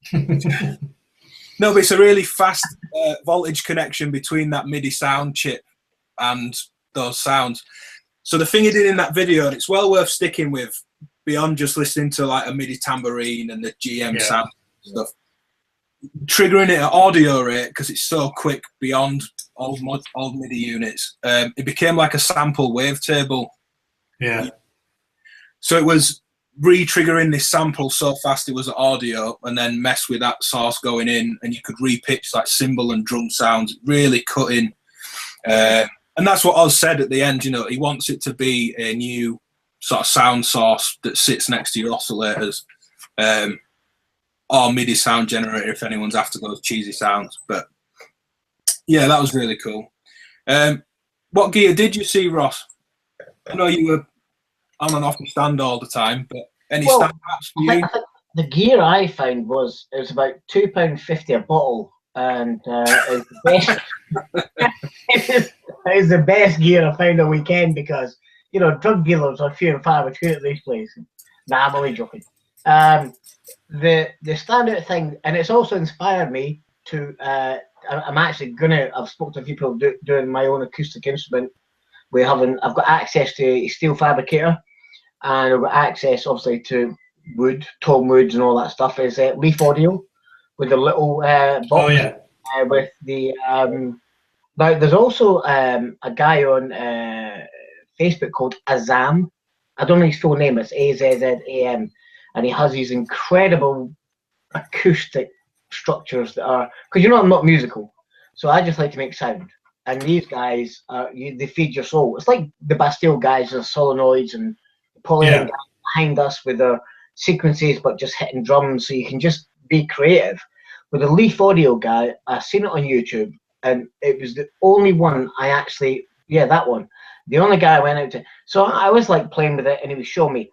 No, but it's a really fast voltage connection between that MIDI sound chip and those sounds. So the thing he did in that video, and it's well worth sticking with, beyond just listening to like a MIDI tambourine and the GM sound stuff, triggering it at audio rate because it's so quick beyond old MIDI units. It became like a sample wavetable. Yeah. So it was re-triggering this sample so fast it was audio, and then mess with that source going in, and you could re-pitch like cymbal and drum sounds, really cutting. And that's what Oz said at the end. You know, he wants it to be a new sort of sound source that sits next to your oscillators, or MIDI sound generator if anyone's after those cheesy sounds. But yeah, that was really cool. What gear did you see, Ross? I know you were on and off the stand all the time, but any stand apps for you? The gear I found was about £2.50 a bottle, and it's the best. It's the best gear I found all weekend because, you know, drug dealers are few and far between at these places. Nah, I'm only joking. The standout thing, and it's also inspired me to. I'm actually gonna. I've spoken to a few people doing my own acoustic instrument. I've got access to a steel fabricator, and I've got access, obviously, to wood, tom woods, and all that stuff. Is Leaf Audio with a little box with the. Now, there's also a guy on Facebook called Azam. I don't know his full name. It's AZZAM, and he has these incredible acoustic structures that are, because you know I'm not musical, so I just like to make sound. And these guys, they feed your soul. It's like the Bastille guys and solenoids and Polygon guys behind us with their sequences, but just hitting drums, so you can just be creative. With the Leaf Audio guy, I've seen it on YouTube. and it was the only one I actually, that one. The only guy I went out to. So I was like playing with it, and he was showing me.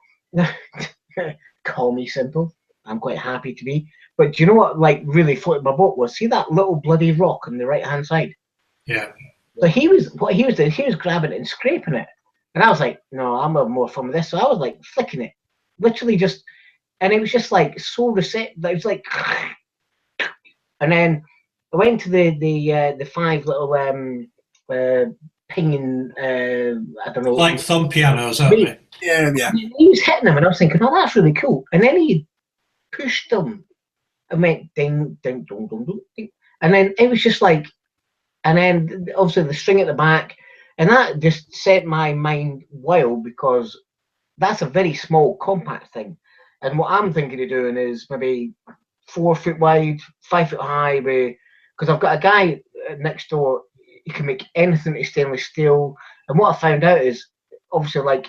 Call me simple. I'm quite happy to be. But do you know what? Like really floated my boat was, see that little bloody rock on the right hand side. Yeah. So what he was doing, he was grabbing it and scraping it, and I was like, no, I'm having more fun with this. So I was like flicking it, literally just, and it was just like so receptive. It was like, and then I went to the 5 little pinging, I don't know, like thumb pianos, aren't they? Yeah. He was hitting them, and I was thinking, oh, that's really cool. And then he pushed them, and went ding, ding, dong, dong, dong, ding. And then it was just like, and then obviously the string at the back, and that just set my mind wild, because that's a very small, compact thing. And what I'm thinking of doing is maybe 4 foot wide, 5 foot high, because I've got a guy next door. He can make anything to stainless steel. And what I found out is, obviously, like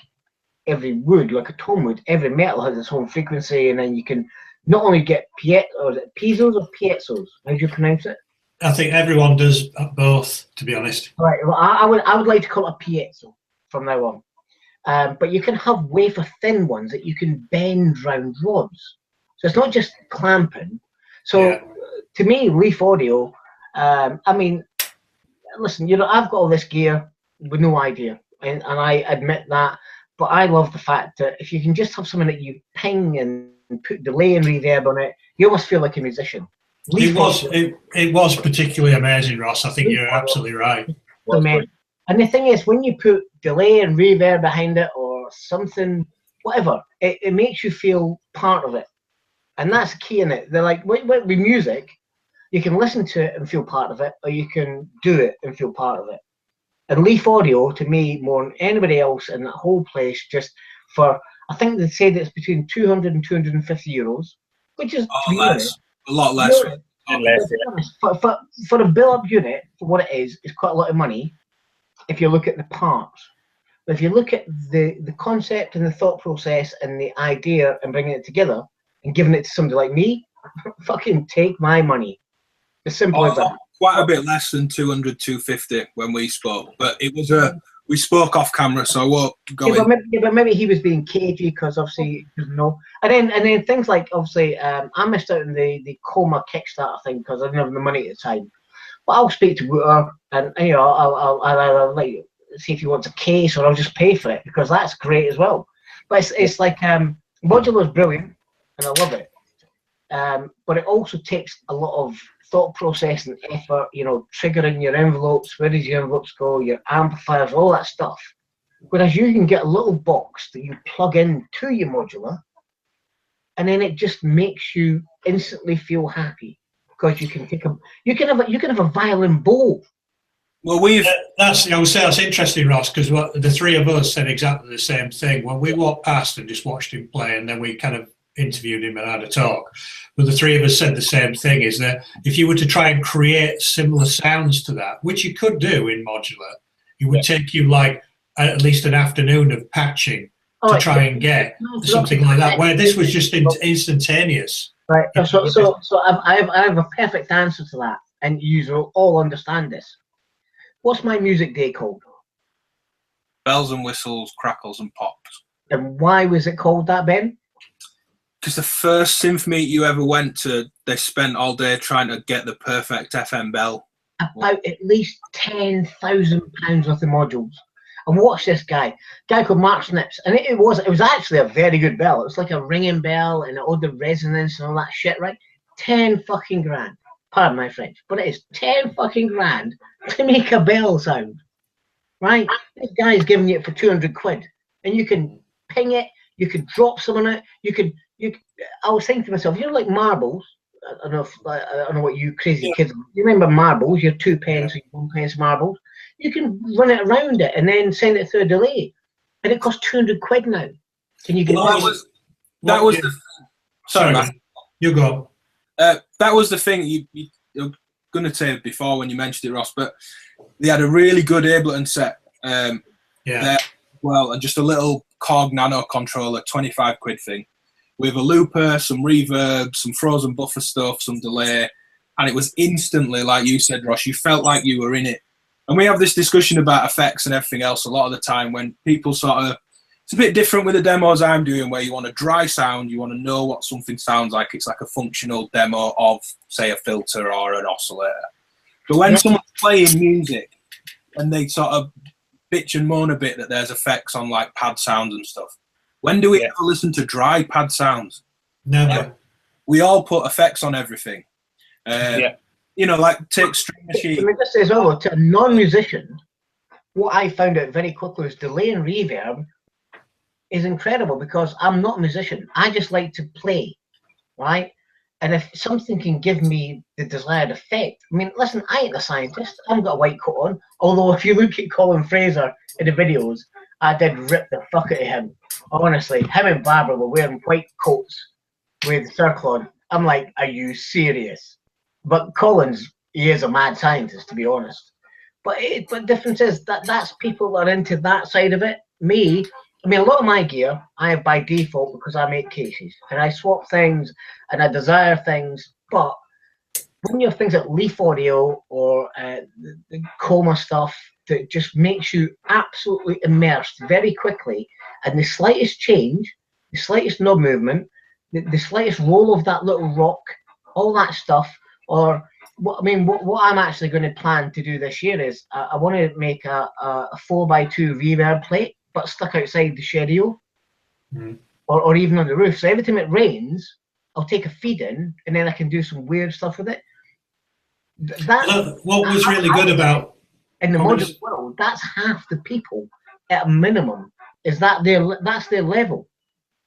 every wood, like a tone wood, every metal has its own frequency, and then you can not only get piezos or piezo's. How do you pronounce it? I think everyone does both, to be honest. Right. Well, I would like to call it a piezo from now on. But you can have wafer thin ones that you can bend round rods. So it's not just clamping. So to me, Leaf Audio, I mean, listen, I've got all this gear with no idea, and I admit that. But I love the fact that if you can just have something that you ping and put delay and reverb on it, you almost feel like a musician. It was particularly amazing, Ross. I think you're absolutely right. And the thing is, when you put delay and reverb behind it or something, whatever, it makes you feel part of it. And that's key in it. They're like, with music, you can listen to it and feel part of it, or you can do it and feel part of it. And Leaf Audio, to me, more than anybody else in that whole place, just for, I think they say that it's between 200 and 250 euros, which is a lot less. For a build-up unit, for what it is quite a lot of money if you look at the parts. But if you look at the concept and the thought process and the idea and bringing it together and giving it to somebody like me, fucking take my money. As simple as that. Quite a bit less than 200, 250 when we spoke, but it was we spoke off camera, so I won't go in. But maybe he was being cagey because obviously he doesn't know. And then things like, obviously, I missed out on the Coma Kickstarter thing because I didn't have the money at the time. But I'll speak to Wouter, and I'll like see if he wants a case, or I'll just pay for it, because that's great as well. But it's like Modular is brilliant, and I love it. But it also takes a lot of thought process and effort, triggering your envelopes, where does your envelopes go, your amplifiers, all that stuff. Whereas you can get a little box that you plug in to your modular, and then it just makes you instantly feel happy, because you can have a violin bow. Well, I would say that's interesting, Ross, because the three of us said exactly the same thing when we walked past and just watched him play, and then we kind of interviewed him and had a talk. But the three of us said the same thing, is that if you were to try and create similar sounds to that, which you could do in modular, it would take you like at least an afternoon of patching to try and get something like that, where this was just instantaneous. Right. So I have a perfect answer to that, and you will all understand this. What's my music day called? Bells and whistles, crackles and pops. And why was it called that, Ben? Because the first synth meet you ever went to, they spent all day trying to get the perfect FM bell. About at least £10,000 worth of modules. And watch this guy called Mark Snips, and it was actually a very good bell. It was like a ringing bell, and all the resonance and all that shit, right? 10 fucking grand. Pardon my French, but it is 10 fucking grand to make a bell sound, right? This guy's giving you it for 200 quid, and you can ping it, you can drop some on it, I was thinking to myself, like marbles. I don't know what you crazy kids. You remember marbles? Your 2 pence or your 1 pence marbles. You can run it around it and then send it through a delay, and it costs 200 quid now. Can you get that was the sorry, man. You go. That was the thing you were going to say before when you mentioned it, Ross. But they had a really good Ableton set. There, well, and just a little Korg Nano controller, 25 quid thing, with a looper, some reverb, some frozen buffer stuff, some delay, and it was instantly, like you said, Ross, you felt like you were in it. And we have this discussion about effects and everything else a lot of the time when people sort of, it's a bit different with the demos I'm doing where you want a dry sound, you want to know what something sounds like. It's like a functional demo of, say, a filter or an oscillator. But when someone's playing music and they sort of bitch and moan a bit that there's effects on like pad sounds and stuff, when do we ever listen to dry pad sounds? Never. We all put effects on everything. You know, like take String Machine. I mean, this is all to a non-musician. What I found out very quickly is delay and reverb is incredible because I'm not a musician. I just like to play, right? And if something can give me the desired effect, I mean, listen, I ain't a scientist. I haven't got a white coat on. Although if you look at Colin Fraser in the videos, I did rip the fuck out of him. Honestly, him and Barbara were wearing white coats with circle on. I'm like, are you serious? But Colin's, he is a mad scientist, to be honest. But the difference is that's people that are into that side of it. Me, I mean, a lot of my gear I have by default because I make cases and I swap things and I desire things. But when you have things like Leaf Audio or the Coma stuff that just makes you absolutely immersed very quickly, and the slightest change, the slightest knob movement, the slightest roll of that little rock, all that stuff, or what I'm actually going to plan to do this year is I want to make a 4x2 reverb plate, but stuck outside the shedio, or even on the roof. So every time it rains, I'll take a feed in, and then I can do some weird stuff with it. What was really good about in the modern world, that's half the people at a minimum. That's their level.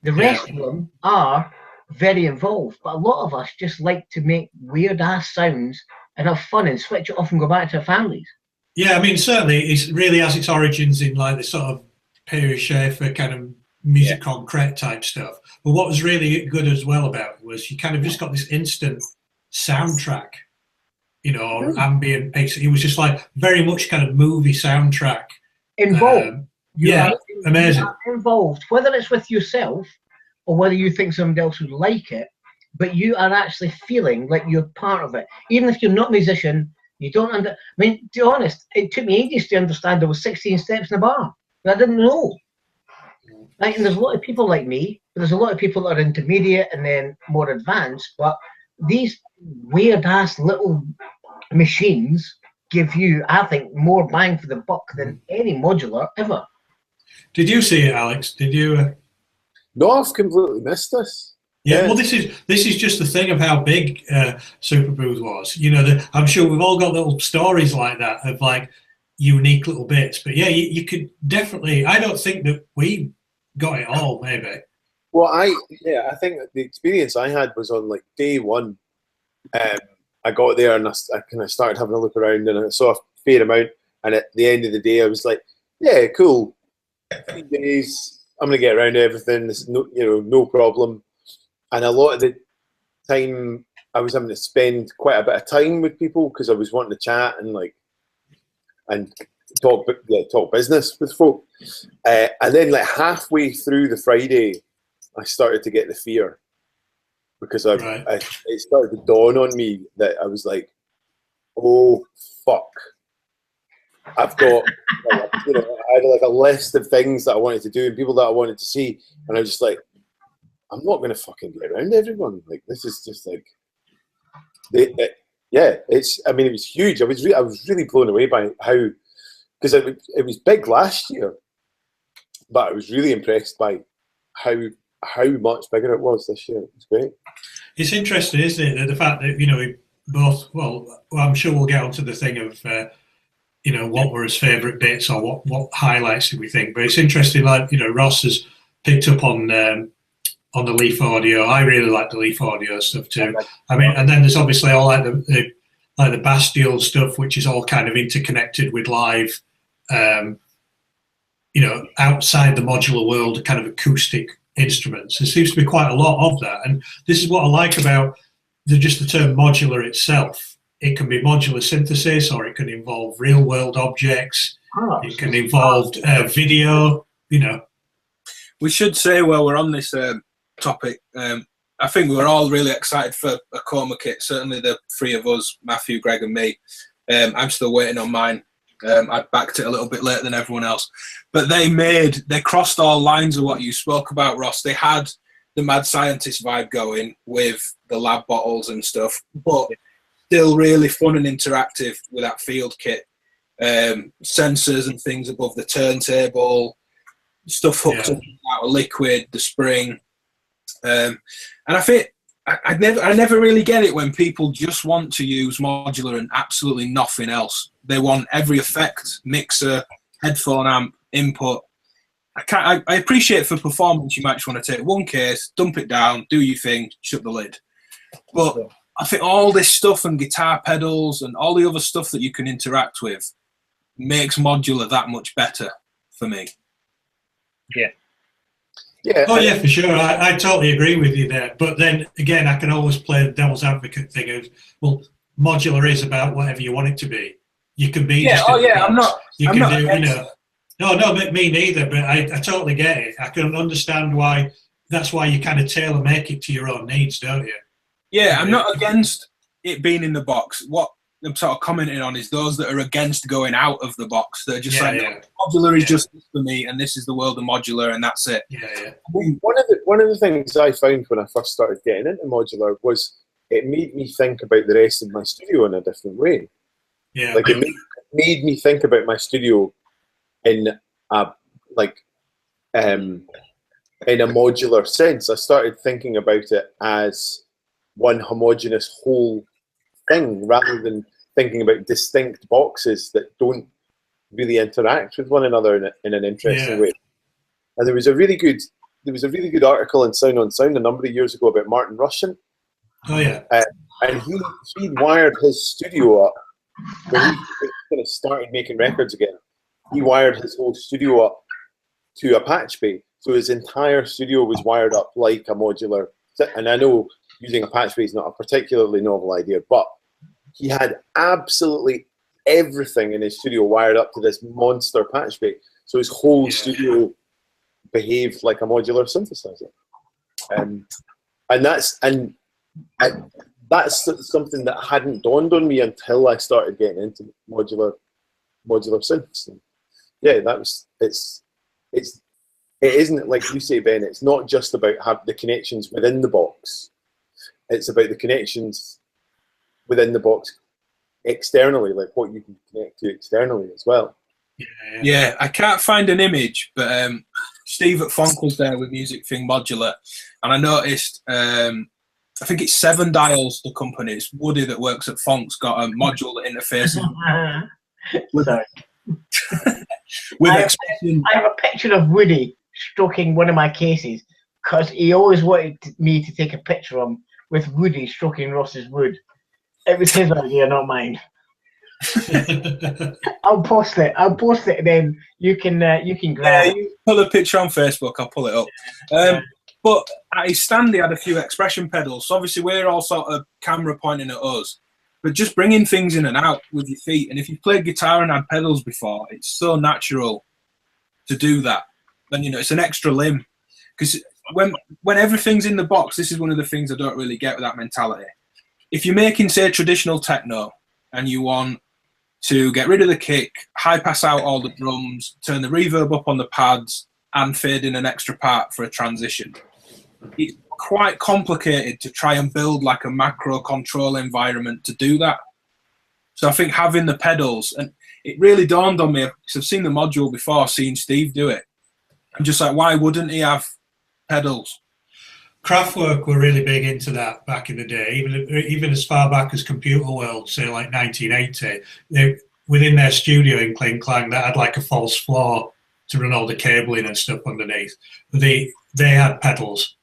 The rest of them are very involved, but a lot of us just like to make weird ass sounds and have fun and switch it off and go back to our families. Yeah, I mean, certainly it really has its origins in like the sort of Perry Schaefer kind of music concrete type stuff. But what was really good as well about it was you kind of just got this instant soundtrack, you know, ambient. It was just like very much kind of movie soundtrack. Involved. Amazing. Involved, whether it's with yourself or whether you think somebody else would like it, but you are actually feeling like you're part of it. Even if you're not a musician, you don't I mean, to be honest, it took me ages to understand there was 16 steps in a bar. I didn't know. Like, and there's a lot of people like me, but there's a lot of people that are intermediate and then more advanced, but these weird-ass little machines give you, I think, more bang for the buck than any modular ever. Did you see it, Alex? Did you... No, I've completely missed this. Yeah, well, this is just the thing of how big Superbooth was. You know, I'm sure we've all got little stories like that of like unique little bits. But yeah, you could definitely. I don't think that we got it all. Maybe. Well, I think the experience I had was on like day one. I got there and I kind of started having a look around and I saw a fair amount. And at the end of the day, I was like, yeah, cool. 3 days. I'm going to get around to everything. This is no problem. And a lot of the time, I was having to spend quite a bit of time with people because I was wanting to chat and talk business with folk. And then, like halfway through the Friday, I started to get the fear because it started to dawn on me that I was like, "Oh fuck." I've got, I had like a list of things that I wanted to do and people that I wanted to see, and I was just like, I'm not going to fucking get around to everyone. Like, this is just like, it was huge. I was really blown away by how, because it was big last year, but I was really impressed by how much bigger it was this year. It's great. It's interesting, isn't it, the fact that, we both, well, I'm sure we'll get onto the thing of, what were his favourite bits or what highlights did we think. But it's interesting, like, Ross has picked up on the Leaf Audio. I really like the Leaf Audio stuff too. I mean, and then there's obviously all like the Bastille stuff, which is all kind of interconnected with live, outside the modular world, kind of acoustic instruments. There seems to be quite a lot of that. And this is what I like about the term modular itself. It can be modular synthesis, or it can involve real-world objects. It can involve video. We should say while we're on this topic, I I think we were all really excited for a Coma kit. Certainly the three of us, Matthew, Greg and me. I'm still waiting on mine. I backed it a little bit later than everyone else. But they crossed all lines of what you spoke about, Ross. They had the mad scientist vibe going with the lab bottles and stuff, but still really fun and interactive with that field kit. Sensors and things above the turntable, stuff hooked up out of liquid, the spring. And I think I never really get it when people just want to use modular and absolutely nothing else. They want every effect, mixer, headphone amp, input. I appreciate for performance you might just want to take one case, dump it down, do your thing, shut the lid. But I think all this stuff and guitar pedals and all the other stuff that you can interact with makes modular that much better for me. Yeah. Yeah. Oh yeah, for sure. I totally agree with you there. But then again, I can always play the devil's advocate thing of, well, modular is about whatever you want it to be. You can be just I'm not. You I'm can not do, against you know. No, me neither. But I totally get it. I can understand why. That's why you kind of tailor make it to your own needs, don't you? Yeah, I'm not against it being in the box. What I'm sort of commenting on is those that are against going out of the box. They're just modular is just this for me, and this is the world of modular, and that's it. Yeah. One of the things I found when I first started getting into modular was it made me think about the rest of my studio in a different way. Yeah. Like it made me think about my studio in a modular sense. I started thinking about it as one homogeneous whole thing rather than thinking about distinct boxes that don't really interact with one another in an interesting way. And there was a really good article in Sound on Sound a number of years ago about Martin Rushing. Oh yeah. And he wired his studio up when he kind of started making records again. He wired his whole studio up to a patch bay, so his entire studio was wired up like a modular. And I know using a patch bay is not a particularly novel idea, but he had absolutely everything in his studio wired up to this monster patch bay. So his whole studio behaved like a modular synthesizer. And that's something that hadn't dawned on me until I started getting into modular synths. And yeah, it isn't like you say, Ben. It's not just about the connections within the box. It's about the connections within the box externally, like what you can connect to externally as well. Yeah, I can't find an image, but Steve at Fonk was there with Music Thing Modular, and I noticed, I think it's 7 Dials, the company. It's Woody that works at Fonk's got a module that interfaces with I have a picture of Woody stroking one of my cases because he always wanted me to take a picture of him with Woody stroking Ross's wood. It was his idea, not mine. I'll post it, and then you can grab it. You pull a picture on Facebook, I'll pull it up. But at his stand, he had a few expression pedals. So obviously, we're all sort of camera pointing at us, but just bringing things in and out with your feet. And if you've played guitar and had pedals before, it's so natural to do that. And it's an extra limb. Because when everything's in the box, this is one of the things I don't really get with that mentality. If you're making, say, traditional techno, and you want to get rid of the kick, high pass out all the drums, turn the reverb up on the pads, and fade in an extra part for a transition, it's quite complicated to try and build like a macro control environment to do that. So I think having the pedals, and it really dawned on me, because I've seen the module before, seeing Steve do it. I'm just like, why wouldn't he have pedals? Kraftwerk were really big into that back in the day, even as far back as Computer World, say like 1980. Within their studio in Kling Klang, that had like a false floor to run all the cabling and stuff underneath. They had pedals.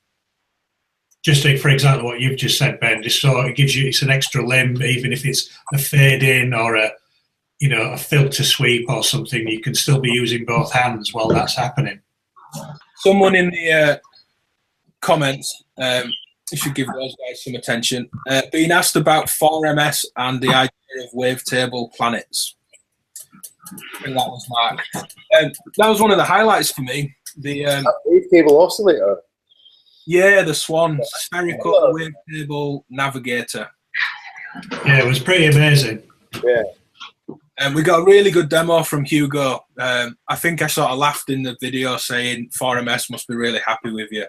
Just for exactly what you've just said, Ben, just so it gives you, it's an extra limb, even if it's a fade in or a filter sweep or something, you can still be using both hands while that's happening. Someone in the comments, you should give those guys some attention, being asked about 4MS and the idea of wavetable planets. I think that was Mark. That was one of the highlights for me. The wavetable oscillator. Yeah, the Swan spherical wavetable navigator. Yeah, it was pretty amazing. Yeah. And we got a really good demo from Hugo. I think I sort of laughed in the video saying 4MS must be really happy with you.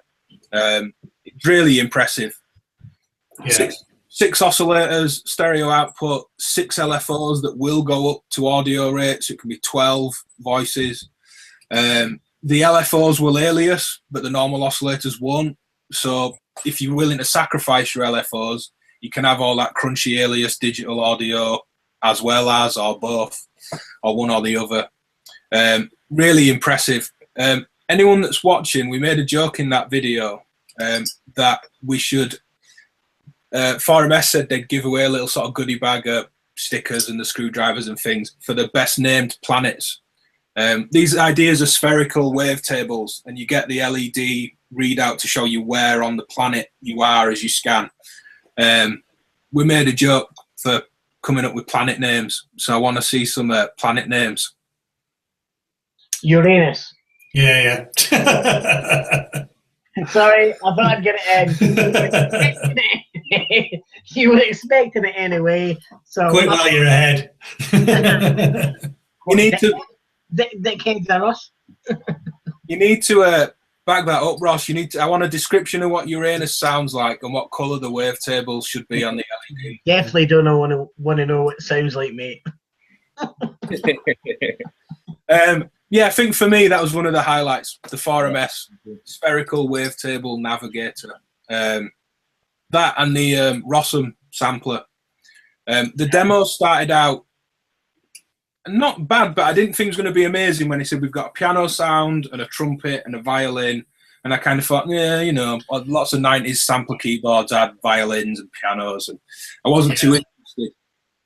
Really impressive. Yeah. Six oscillators, stereo output, 6 LFOs that will go up to audio rate, so it can be 12 voices. The LFOs will alias, but the normal oscillators won't. So if you're willing to sacrifice your LFOs, you can have all that crunchy alias digital audio as well as, or both, or one or the other. Really impressive. Anyone that's watching, we made a joke in that video that we should, 4MS said they'd give away a little sort of goodie bag of stickers and the screwdrivers and things for the best named planets. These ideas are spherical wavetables, and you get the LED readout to show you where on the planet you are as you scan. We made a joke for coming up with planet names, so I want to see some planet names. Uranus. Yeah. Sorry, I thought I'd get it. You were expecting it anyway. So Quick while you're ahead. You need to. DivKid are us. You need to back that up, Ross. You need to. I want a description of what Uranus sounds like and what colour the wavetables should be on the LED. Definitely don't want to know what it sounds like, mate. Yeah, I think for me that was one of the highlights. The 4MS spherical wavetable navigator. That and the Rossum sampler. The demo started out not bad, but I didn't think it was going to be amazing when he said we've got a piano sound and a trumpet and a violin. And I kind of thought, yeah, you know, lots of 90s sampler keyboards had violins and pianos, and I wasn't too interested.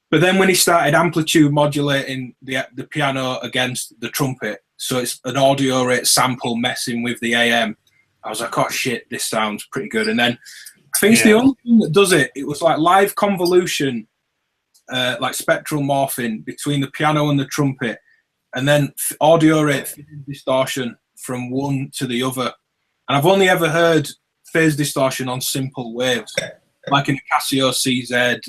But then when he started amplitude modulating the piano against the trumpet, so it's an audio rate sample messing with the AM, I was like, oh shit, this sounds pretty good. And then I think it's the only thing that does it. It was like live convolution, like spectral morphing between the piano and the trumpet, and then audio rate distortion from one to the other. And I've only ever heard phase distortion on simple waves, like in the Casio CZ.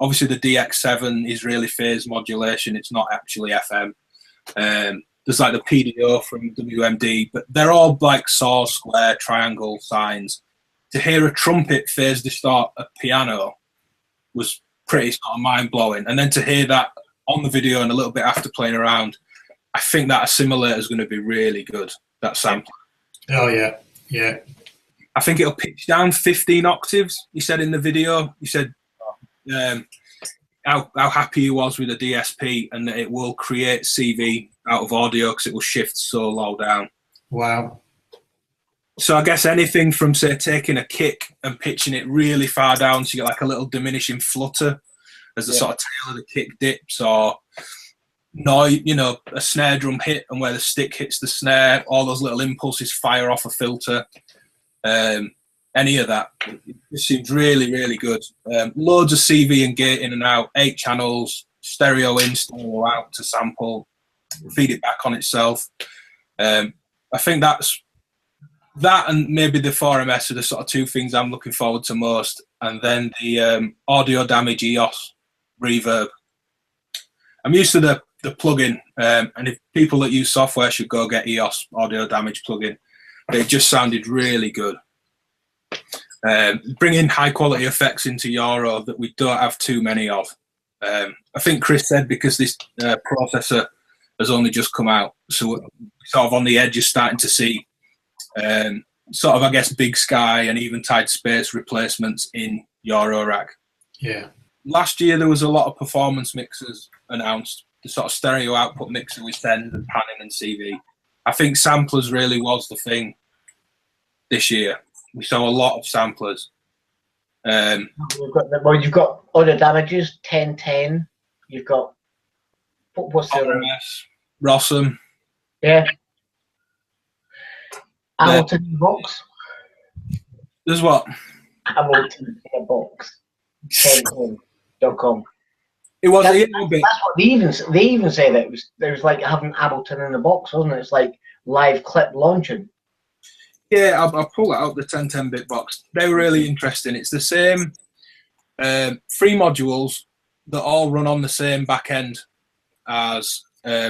Obviously, the DX7 is really phase modulation. It's not actually FM. There's like the PDO from WMD, but they're all like saw, square, triangle signs. To hear a trumpet phase distort a piano was pretty sort of mind-blowing. And then to hear that on the video and a little bit after playing around, I think that assimilator is going to be really good, that sample. Oh, yeah. Yeah. I think it'll pitch down 15 octaves, he said in the video. He said how happy he was with the DSP and that it will create CV out of audio because it will shift so low down. Wow. So I guess anything from, say, taking a kick and pitching it really far down so you get like a little diminishing flutter as the sort of tail of the kick dips, or you know, a snare drum hit and where the stick hits the snare, all those little impulses fire off a filter. Any of that, it seems really, really good. Loads of CV and gate in and out, 8 channels, stereo in, stereo out to sample, feed it back on itself. I think that's that, and maybe the 4MS are the sort of 2 things I'm looking forward to most. And then the audio damage EOS reverb. I'm used to the plugin, and if people that use software should go get EOS audio damage plugin. It just sounded really good. Bringing high quality effects into Euro that we don't have too many of. I think Chris said because this processor has only just come out, so we're sort of on the edge of starting to see sort of, I guess, Big Sky and Eventide Space replacements in Eurorack. Yeah. Last year there was a lot of performance mixers announced, the sort of stereo output mixer with send and panning and CV. I think samplers really was the thing this year. We saw a lot of samplers. You've got audio damages, 1010. You've got what's the other? Rossum. Yeah. Hamilton in a box. There's what? Hamilton in a box. 1010.com. It was That's a bit. what they even say that it was like having Ableton in a box, wasn't it? It's like live clip launching. Yeah, I'll pull that out, the 1010-bit box. They were really interesting. It's the same 3 modules that all run on the same back end as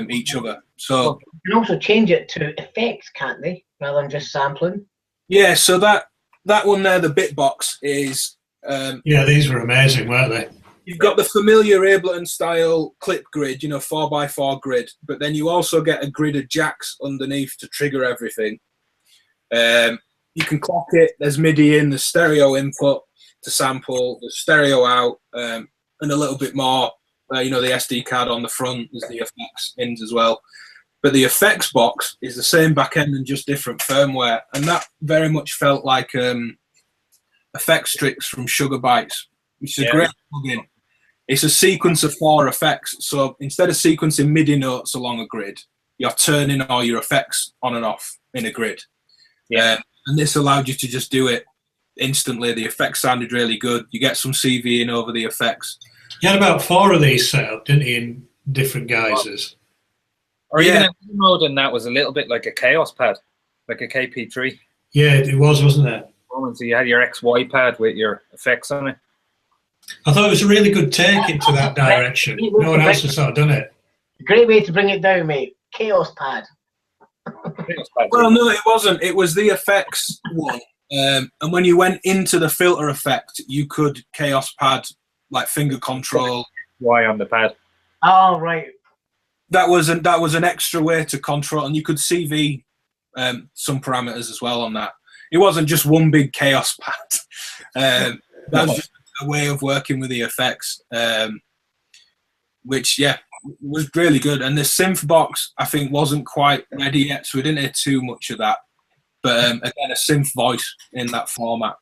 each other. So you can also change it to effects, can't they? Rather than just sampling. yeah, so that one there, the bit box, is Yeah, these were amazing, weren't they? you've got the familiar Ableton style clip grid, 4x4 grid, but then you also get a grid of jacks underneath to trigger everything. You can clock it, there's MIDI in, there's stereo input to sample, there's stereo out, and a little bit more, the SD card on the front, there's the effects ins as well. But the effects box is the same back end and just different firmware, and that very much felt like Effects Tricks from Sugar Bytes, which is a great plugin. It's a sequence of 4 effects, so instead of sequencing MIDI notes along a grid, you're turning all your effects on and off in a grid. And this allowed you to just do it instantly. The effects sounded really good. You get some CV in over the effects. You had about 4 of these set up, didn't you, in different guises? Or even in mode, and that was a little bit like a Chaos pad, like a KP3. Yeah, it was, wasn't it? So you had your XY pad with your effects on it. I thought it was a really good take into that direction. No one else has sort of done it. Great way to bring it down, mate. Chaos pad. Well, no, it wasn't. It was the effects one. And when you went into the filter effect, you could Chaos pad, like finger control. Y on the pad. Oh, right. That was an extra way to control, and you could CV some parameters as well on that. It wasn't just one big Chaos pad. That was just a way of working with the effects, which was really good. And the synth box, I think, wasn't quite ready yet, so we didn't hear too much of that. But again, a synth voice in that format.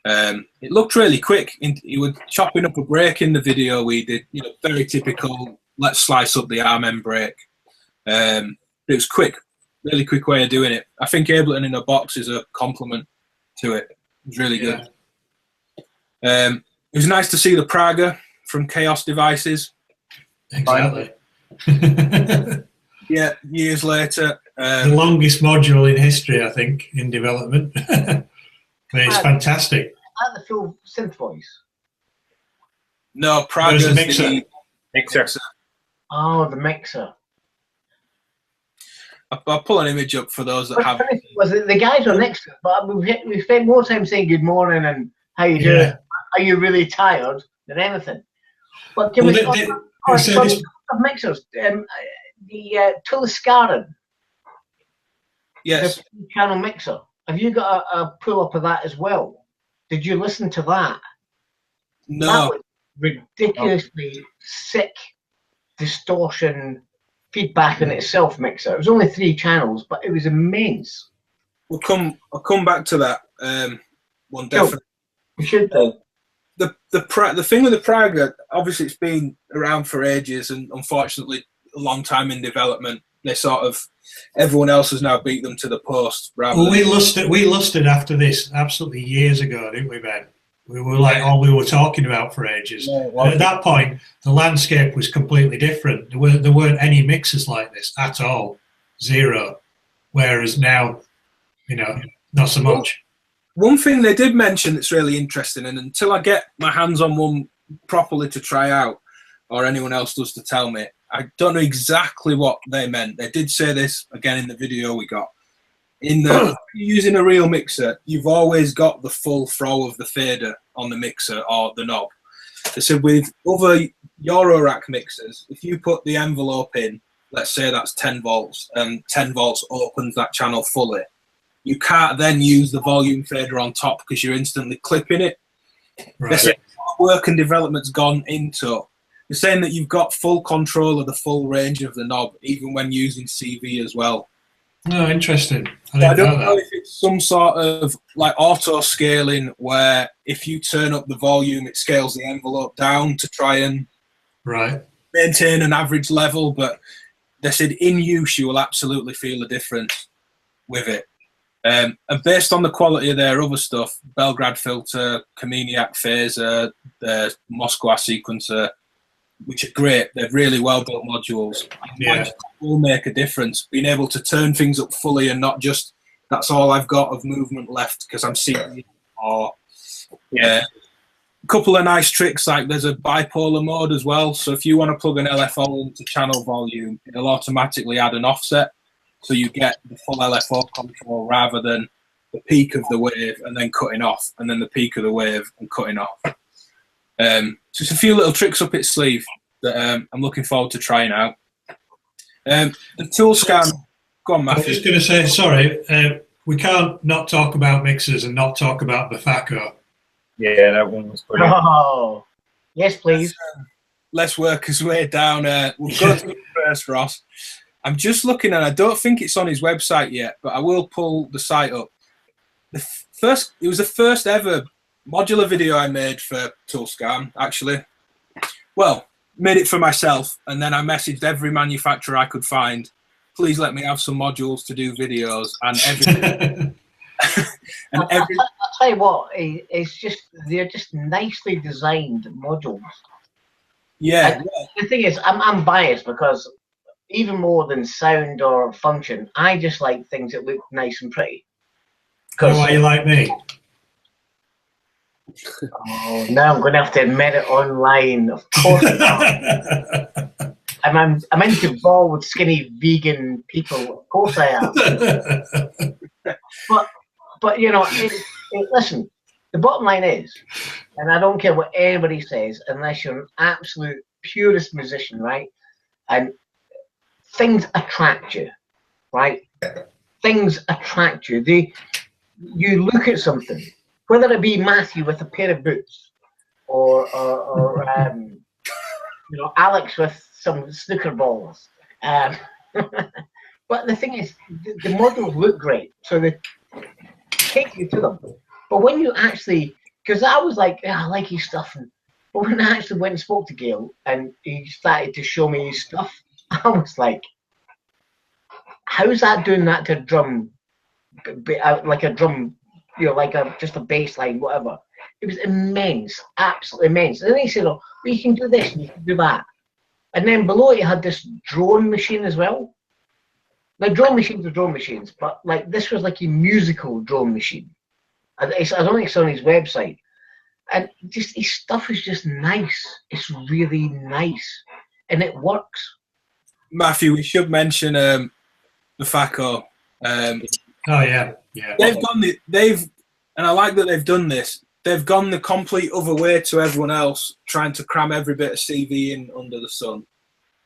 It looked really quick. You were chopping up a break in the video we did, very typical. Let's slice up the Amen break. It was quick, really quick way of doing it. I think Ableton in a box is a compliment to it. It was really good. It was nice to see the Praga from Chaos Devices. Exactly. Yeah, years later. The longest module in history, I think, in development. But it's fantastic. Is that the full synth voice? No, Praga's the mixer. Mixer. Oh, the mixer. I'll pull an image up for those that have. Was it the guys are next to it, but we spent more time saying good morning and how you doing. Are you really tired than anything? But can of mixers? The Tulascaran. Yes. The channel mixer. Have you got a pull up of that as well? Did you listen to that? No. That was ridiculously sick distortion feedback in itself mixer. It was only 3 channels, but it was immense. I'll come back to that one definitely. We should do. The thing with the Praga, obviously it's been around for ages and unfortunately a long time in development. They everyone else has now beat them to the post. Well, we lusted after this absolutely years ago, didn't we, Ben? We were like all we were talking about for ages. Yeah, well, at that point, the landscape was completely different. There weren't any mixers like this at all. 0. Whereas now, not so much. One thing they did mention that's really interesting, and until I get my hands on one properly to try out, or anyone else does to tell me, I don't know exactly what they meant. They did say this again in the video we got. Using a real mixer, you've always got the full throw of the fader on the mixer or the knob. They said with other Eurorack mixers, if you put the envelope in, let's say that's 10 volts, and 10 volts opens that channel fully, you can't then use the volume fader on top because you're instantly clipping it. Right. They said work and development's gone into. They're saying that you've got full control of the full range of the knob, even when using CV as well. Oh, interesting. I don't know if it's some sort of like auto scaling where if you turn up the volume, it scales the envelope down to try and maintain an average level. But they said in use, you will absolutely feel a difference with it. And based on the quality of their other stuff, Belgrade filter, Kameniak phaser, the Moskwa sequencer, which are great. They're really well built modules. Will make a difference. Being able to turn things up fully and not just That's all I've got of movement left because I'm seeing. Or a couple of nice tricks, like there's a bipolar mode as well. So if you want to plug an LFO into channel volume, it'll automatically add an offset, so you get the full LFO control rather than the peak of the wave and then cutting off, and then the peak of the wave and cutting off. Just a few little tricks up its sleeve that I'm looking forward to trying out. The tool scan. Go on, Matthew. I was just going to say, sorry, we can't not talk about mixers and not talk about the FACO. Yeah, that one was brilliant. Oh, yes, please. Let's work his way down. We'll go to it first, Ross. I'm just looking, and I don't think it's on his website yet, but I will pull the site up. It was the first ever modular video I made for Toolscan, actually. Well, made it for myself, and then I messaged every manufacturer I could find. Please let me have some modules to do videos, and everything. I'll tell you what, they're just nicely designed modules. Yeah. The thing is, I'm biased because even more than sound or function, I just like things that look nice and pretty. Oh, why you like me? Oh, now I'm going to have to admit it online. Of course not. I'm into bald, skinny, vegan people. Of course I am. But you know, listen. The bottom line is, and I don't care what anybody says, unless you're an absolute purist musician, right? And things attract you, right? Things attract you. You look at something, whether it be Matthew with a pair of boots, or you know, Alex with some snooker balls. But the thing is, the models look great, so they take you to them. But when you actually, because I was like, I like his stuff, but when I actually went and spoke to Gail and he started to show me his stuff, I was like, how's that doing that to a drum, like a drum, you know, like just a bass line, whatever. It was immense, absolutely immense. And then he said, oh, well, you can do this and you can do that. And then below it, you had this drone machine as well. Now, drone machines are drone machines, but like this was like a musical drone machine. I don't think it's on his website. And just his stuff is just nice. It's really nice. And it works. Matthew, we should mention the FACO. Oh, yeah. And I like that they've done this. They've gone the complete other way to everyone else, trying to cram every bit of CV in under the sun,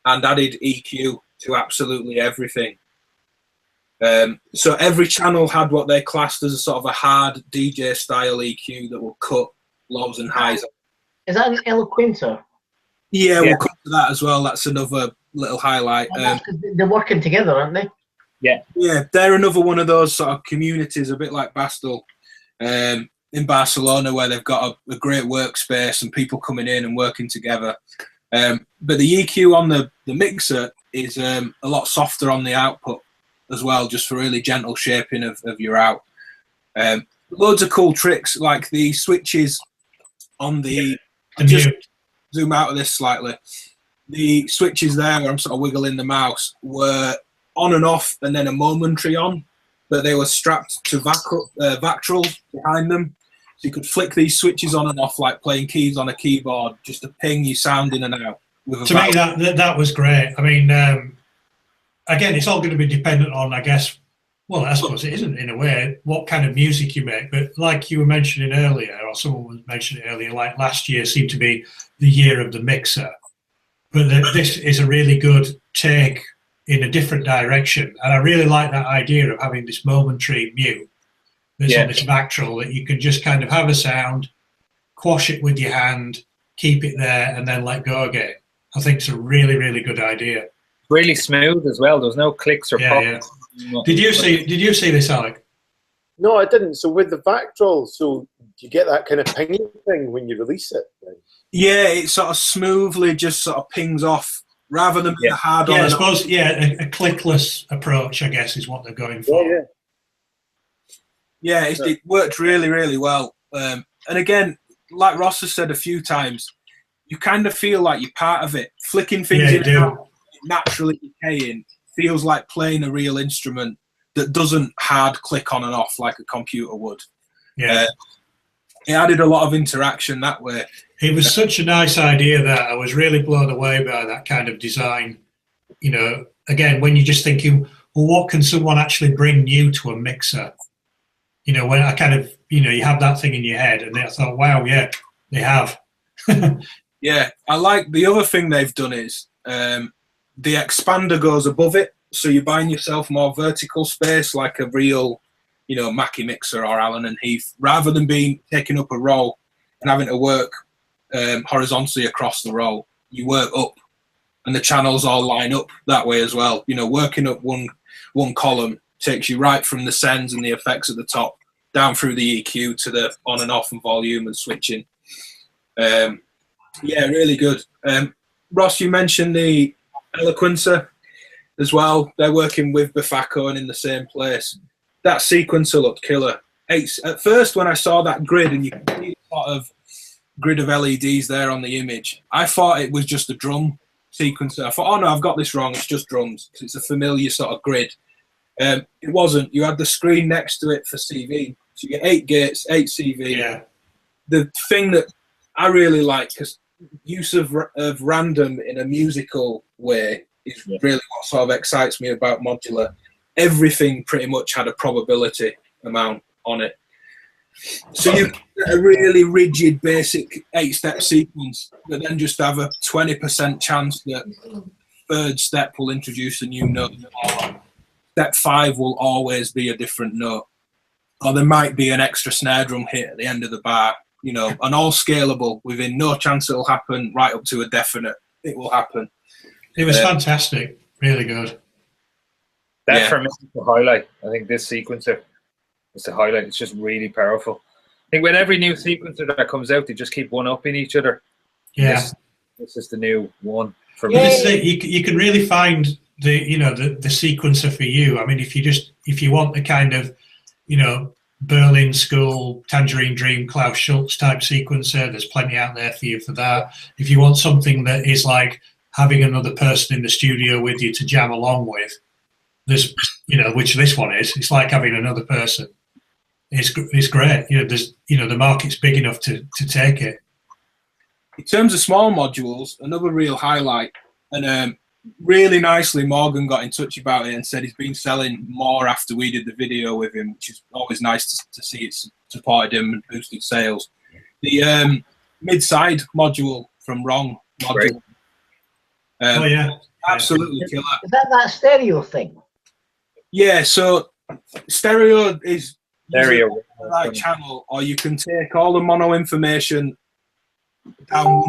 and added EQ to absolutely everything. So every channel had what they classed as a sort of a hard DJ style EQ that will cut lows and highs. Is that an Eloquenta? Yeah, we'll come to that as well. That's another little highlight. They're working together, aren't they? Yeah. Yeah, they're another one of those sort of communities, a bit like Bastel in Barcelona, where they've got a great workspace and people coming in and working together. But the EQ on the mixer is a lot softer on the output as well, just for really gentle shaping of your out. Loads of cool tricks, like the switches on the... Just zoom out of this slightly. The switches there, where I'm sort of wiggling the mouse, were on and off and then a momentary on, but they were strapped to Vactrals behind them. So you could flick these switches on and off like playing keys on a keyboard, just to ping you sound in and out. To me, that was great. I mean, again, it's all going to be dependent on, I guess, well, I suppose it isn't in a way, what kind of music you make. But like you were mentioning earlier, or someone was mentioning earlier, like last year seemed to be the year of the mixer. But this is a really good take in a different direction. And I really like that idea of having this momentary mute that's on this Vactral, that you can just kind of have a sound, quash it with your hand, keep it there, and then let go again. I think it's a really, really good idea. Really smooth as well. There's no clicks or pops. Yeah. Did you see this, Alec? No, I didn't. So with the Vactral, so you get that kind of pinging thing when you release it. Right? Yeah, it sort of smoothly just sort of pings off rather than being hard on. Yeah, I suppose. Yeah, a clickless approach, I guess, is what they're going for. Yeah, it worked really, really well. And again, like Ross has said a few times, you kind of feel like you're part of it. Flicking things in and out, naturally decaying, feels like playing a real instrument. that doesn't hard click on and off like a computer would. Yeah. It added a lot of interaction that way. It was such a nice idea that I was really blown away by that kind of design. You know, again, when you're just thinking, well, what can someone actually bring new to a mixer? You know, when I kind of, you know, you have that thing in your head, and I thought, wow, yeah, they have. Yeah, I like the other thing they've done is the expander goes above it, so you're buying yourself more vertical space like a real, you know, Mackie mixer or Allen and Heath, rather than taking up a roll and having to work horizontally across the roll. You work up, and the channels all line up that way as well. You know, working up one column takes you right from the sends and the effects at the top down through the EQ to the on and off and volume and switching. Yeah, really good. Ross, you mentioned the Eloquencer as well. They're working with Bafako and in the same place. That sequencer looked killer. At first, when I saw that grid, and you can see a sort of grid of LEDs there on the image, I thought it was just a drum sequencer. I thought, oh no, I've got this wrong. It's just drums. It's a familiar sort of grid. It wasn't. You had the screen next to it for CV. So you get 8 gates, 8 CV. Yeah. The thing that I really like, because use of random in a musical way is really what sort of excites me about Modular. Everything pretty much had a probability amount on it. So you get a really rigid, basic 8-step sequence, but then just have a 20% chance that third step will introduce a new note, or step 5 will always be a different note, or there might be an extra snare drum hit at the end of the bar, you know, and all scalable within no chance it'll happen, right up to a definite it will happen. It was fantastic, really good. That for me is the highlight. I think this sequencer is the highlight. It's just really powerful. I think with every new sequencer that comes out, they just keep one-upping each other. Yeah. This is the new one for me. You can really find the sequencer for you. I mean, if you want the kind of, you know, Berlin School, Tangerine Dream, Klaus Schultz type sequencer, there's plenty out there for you for that. If you want something that is like having another person in the studio with you to jam along with, there's, you know, which this one is, it's like having another person. It's great. You know, there's, you know, the market's big enough to take it. In terms of small modules, another real highlight, and really nicely, Morgan got in touch about it and said he's been selling more after we did the video with him, which is always nice to see it supported him and boosted sales. The mid-side module from Wrong Module. Oh, yeah. Absolutely killer. Is that stereo thing? Yeah, so stereo is Stereo. the right channel, or you can take all the mono information down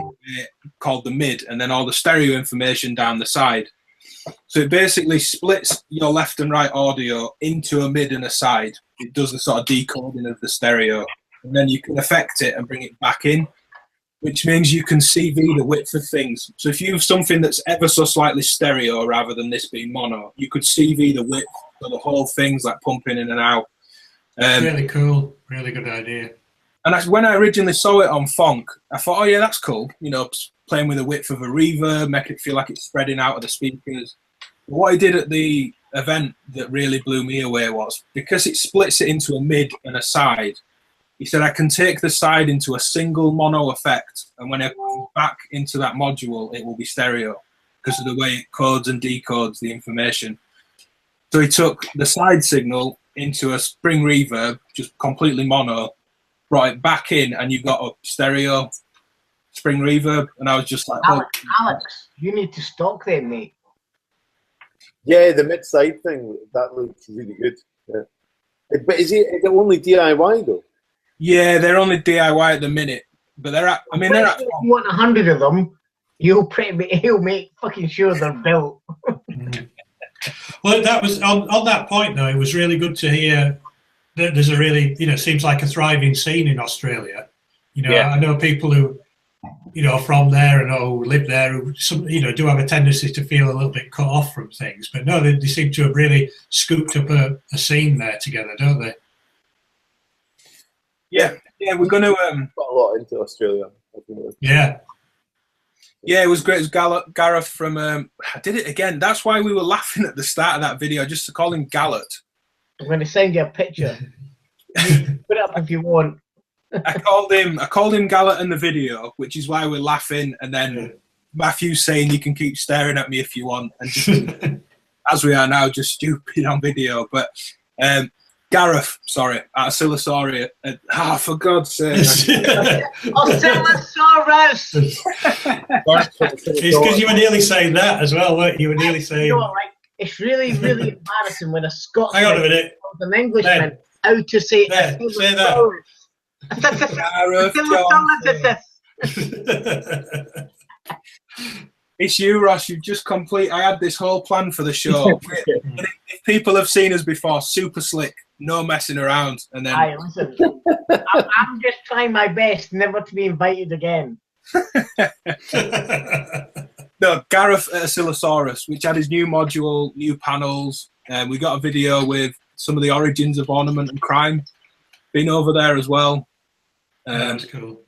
called the mid, and then all the stereo information down the side. So it basically splits your left and right audio into a mid and a side. It does the sort of decoding of the stereo, and then you can affect it and bring it back in, which means you can CV the width of things. So if you have something that's ever so slightly stereo rather than this being mono, you could CV the width so the whole thing's like pumping in and out. Really cool. Really good idea. And when I originally saw it on Fonk, I thought, oh yeah, that's cool. You know, playing with the width of a reverb, make it feel like it's spreading out of the speakers. But what I did at the event that really blew me away was, because it splits it into a mid and a side, he said, I can take the side into a single mono effect, and when I come back into that module, it will be stereo because of the way it codes and decodes the information. So he took the side signal into a spring reverb, just completely mono, brought it back in, and you got a stereo spring reverb, and I was just like, Alex, you need to stock them, mate. Yeah, the mid-side thing, that looks really good. Yeah. But is it only DIY though? yeah, they're only DIY at the minute, but they're at, If you want 100 of them, he'll make fucking sure they're built. Well, that was on that point though. It was really good to hear that there's a really, you know, seems like a thriving scene in Australia. You know, I know people who, you know, from there and who live there, who you know, do have a tendency to feel a little bit cut off from things. But no, they seem to have really scooped up a scene there together, don't they? Yeah, we're going to Got a lot into Australia. Yeah. Yeah, it was great. It was Gareth from I did it again. That's why we were laughing at the start of that video, just to call him Gallet. I'm going to send you a picture. Put it up if you want. I called him Gallant in the video, which is why we're laughing. And then Matthew's saying you can keep staring at me if you want, and just, as we are now, just stupid on video. But Gareth, sorry, at Silasauria. For God's sake! Silasaurus. It's because you were nearly saying that as well, weren't you? You were nearly saying. You know, like, it's really, really embarrassing when a Scotsman Hang on a minute. tells an Englishman how to say Say that. It's you, Ross. You've just complete. I had this whole plan for the show. If people have seen us before, super slick, no messing around, and then. Aye, listen. I'm just trying my best never to be invited again. No, Gareth at Silasaurus, which had his new module, new panels. We got a video with some of the origins of Ornament and Crime. Been over there as well. That's cool.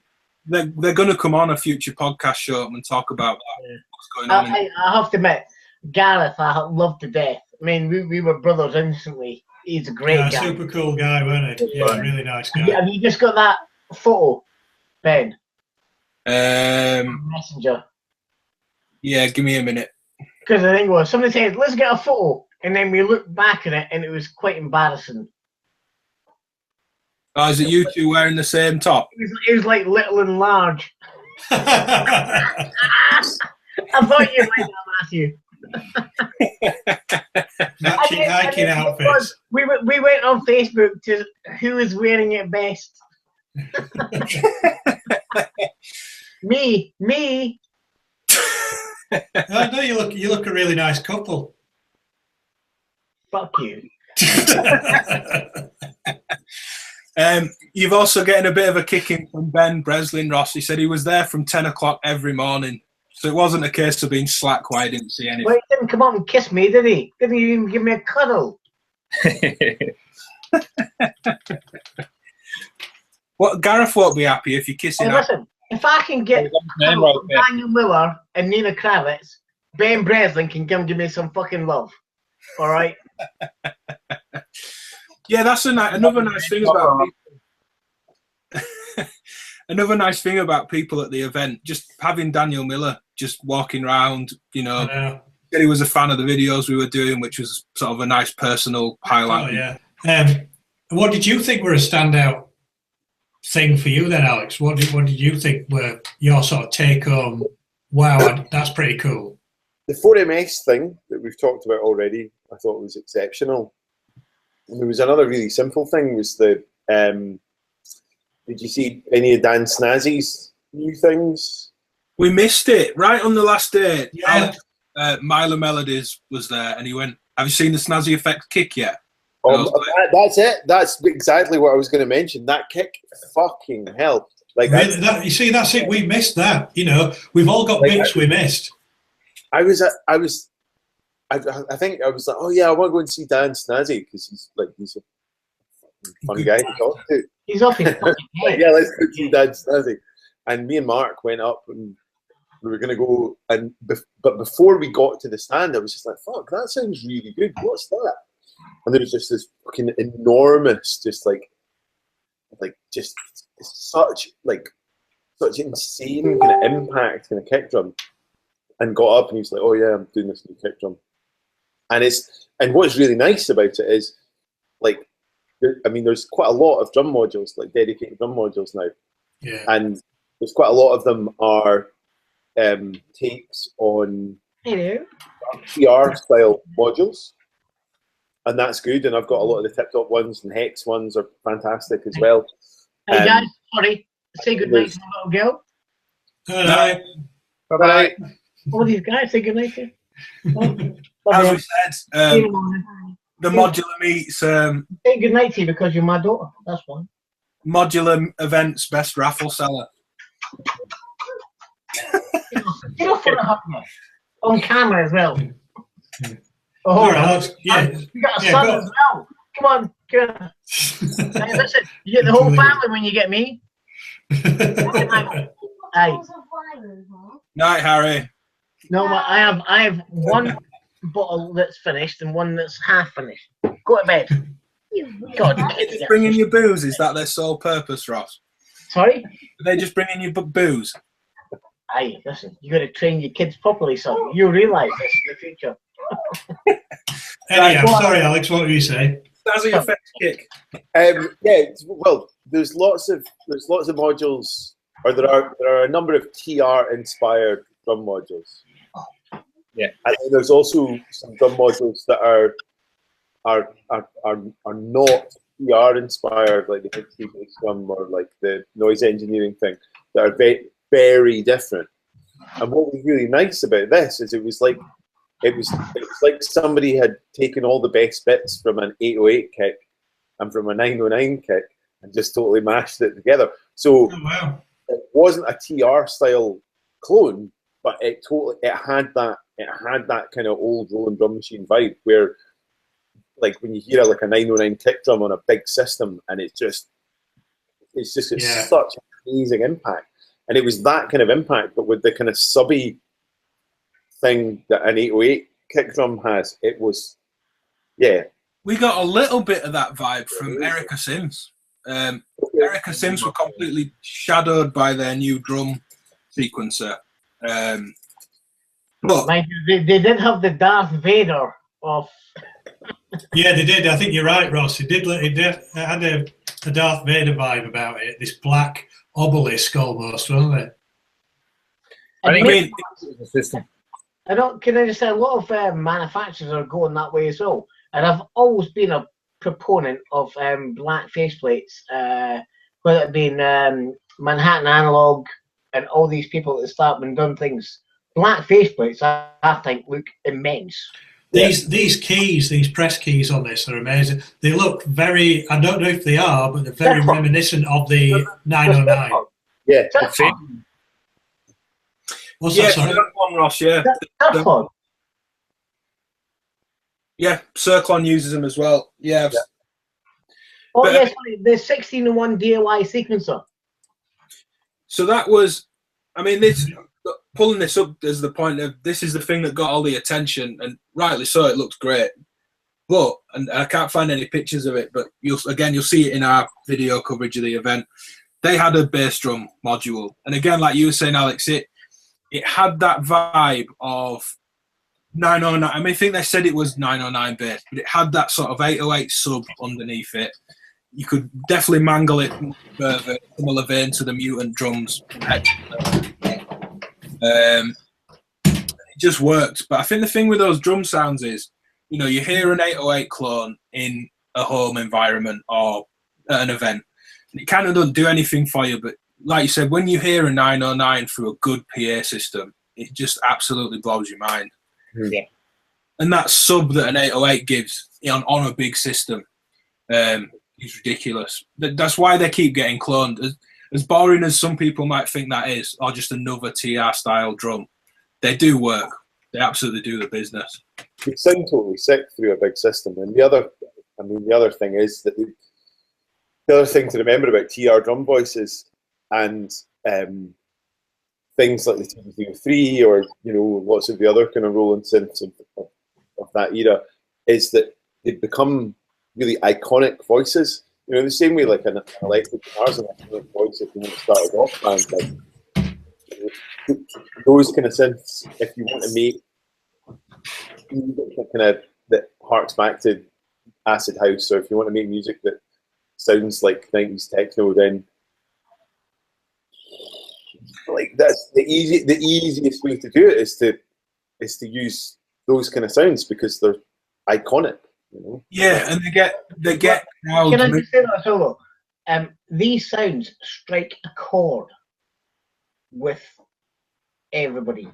They're going to come on a future podcast show and talk about that. Yeah. What's going on? I have to admit, Gareth, I love to death. I mean, we were brothers instantly. He's a great guy. Super cool guy, wasn't he? Yeah, really nice guy. Have you just got that photo, Ben? Messenger. Yeah, give me a minute. Because I think somebody said, let's get a photo. And then we looked back at it and it was quite embarrassing. Oh, is it you two wearing the same top? It was like little and large. I thought you might have, Matthew. Matching hiking outfits. We went on Facebook to who is wearing it best. Me. Oh, no, you look a really nice couple. Fuck you. You've also getting a bit of a kicking from Ben Breslin, Ross. He said he was there from 10 o'clock every morning. So it wasn't a case of being slack why I didn't see anything. Well, he didn't come up and kiss me, did he? Didn't he even give me a cuddle? Well, Gareth won't be happy if you kiss him. Hey, listen, if I can get Daniel Miller and Nina Kravitz, Ben Breslin can come give me some fucking love. All right? Yeah, that's another nice thing about people. Another nice thing about people at the event, just having Daniel Miller just walking around, you know. Said he was a fan of the videos we were doing, which was sort of a nice personal highlight. Oh, yeah. What did you think were a standout thing for you then, Alex? What did you think were your sort of take home? Wow, that's pretty cool. The 4MS thing that we've talked about already, I thought was exceptional. And there was another really simple thing, was the did you see any of Dan Snazzy's new things? We missed it right on the last day. Yeah. Myla Melodies was there, and he went, "Have you seen the Snazzy Effect kick yet?" That's it. That's exactly what I was going to mention. That kick fucking helped. Like you see, that's it. We missed that. You know, we've all got bits we missed. I think I was like, oh yeah, I want to go and see Dan Snazzy because he's a funny guy to talk to. He's off his fucking head. Yeah, let's go see Dan Snazzy. And me and Mark went up and we were going to go, but before we got to the stand, I was just like, fuck, that sounds really good. What's that? And there was just this fucking enormous, just such insane kind of impact kind of kick drum. And got up and he was like, oh yeah, I'm doing this new kick drum. And what's really nice about it is, like, there's quite a lot of drum modules, like dedicated drum modules now. Yeah. And there's quite a lot of them are takes on PR style modules. And that's good. And I've got a lot of the Tip Top ones, and Hex ones are fantastic as well. Hey guys, sorry. Say goodnight to my little girl. Bye. Bye-bye. All these guys say goodnight to you. As we said, the modular meets. Say goodnight to you because you're my daughter. That's one. Modular events best raffle seller. You know, for on camera as well. Oh, all right, yeah. You got a son as well. Come on, hey, listen, you get the whole family when you get me. Hey. Night, Harry. No, but I have one bottle that's finished and one that's half finished. Go to bed. God. They just bringing you booze? Is that their sole purpose, Ross? Sorry? Are they just bringing you booze? Aye, listen, you got to train your kids properly, son. You'll realise this in the future. Anyhow, sorry, Alex, what were you saying? That's your first kick. Well, there's lots of modules, or there are a number of TR inspired drum modules. Yeah, and then there's also some drum modules that are not TR inspired, like the Hitsy bass drum or like the noise engineering thing, that are very, very different. And what was really nice about this is it was like somebody had taken all the best bits from an 808 kick and from a 909 kick and just totally mashed it together. So it wasn't a TR style clone, but it had that kind of old rolling drum machine vibe where, like, when you hear like a 909 kick drum on a big system, and it's just such an amazing impact. And it was that kind of impact, but with the kind of subby thing that an 808 kick drum has. It was, yeah. We got a little bit of that vibe from Erica Sims. Erica Sims were completely shadowed by their new drum sequencer. But they did have the Darth Vader of. Yeah, they did. I think you're right, Ross. It had a Darth Vader vibe about it. This black obelisk almost, wasn't it? I think it's the system. Can I just say, a lot of manufacturers are going that way as well. And I've always been a proponent of black faceplates, whether it be Manhattan Analog and all these people that start and done things. Black faceplates, I think, look immense. These keys, these press keys on this are amazing. They look very, I don't know if they are, but they're very reminiscent of the 909. Yeah. What's that, sorry? Circlon, Ross, yeah. Circlon. Yeah, Circlon uses them as well. Yeah. Oh, But, yes, the 16-1 DIY sequencer. So that was, I mean, pulling this up as the point of this is the thing that got all the attention, and rightly so. It looks great, but and I can't find any pictures of it. But you'll see it in our video coverage of the event. They had a bass drum module, and again, like you were saying, Alex, it had that vibe of 909. I mean, I think they said it was 909 bass, but it had that sort of 808 sub underneath it. You could definitely mangle it further, similar vein to the Mutant drums. It just worked. But I think the thing with those drum sounds is, you hear an 808 clone in a home environment or at an event, and it kind of doesn't do anything for you. But like you said, when you hear a 909 through a good PA system, it just absolutely blows your mind. Yeah. And that sub that an 808 gives on a big system is ridiculous. That's why they keep getting cloned. As boring as some people might think that is, or just another TR style drum, they do work. They absolutely do the business. They sound totally sick through a big system. And the other thing is that the other thing to remember about TR drum voices and things like the TB-03 or lots of the other kind of rolling synths of that era is that they've become really iconic voices. The same way like an electric guitar's an iconic voice if you want to start a rock band. Like, those kind of synths, if you want to make music that harks back to acid house, or if you want to make music that sounds like 90s techno, then like that's the easiest way to do it is to use those kind of sounds because they're iconic. Yeah, and they get crowds. Can I just say that solo? These sounds strike a chord with everybody.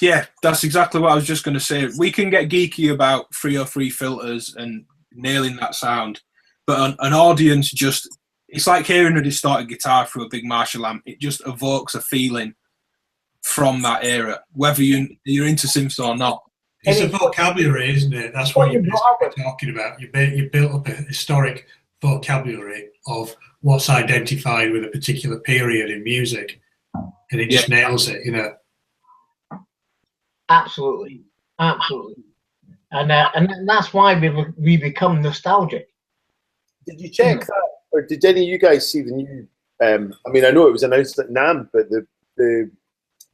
Yeah, that's exactly what I was just going to say. We can get geeky about 303 filters and nailing that sound, but an audience it's like hearing a distorted guitar through a big Marshall amp. It just evokes a feeling from that era, whether you're into synths or not. It's a vocabulary, isn't it? That's what you're basically talking about. You built up a historic vocabulary of what's identified with a particular period in music, and it just nails it, Absolutely, and that's why we become nostalgic. Did you check that, or did any of you guys see the new? I mean, I know it was announced at NAMM, but the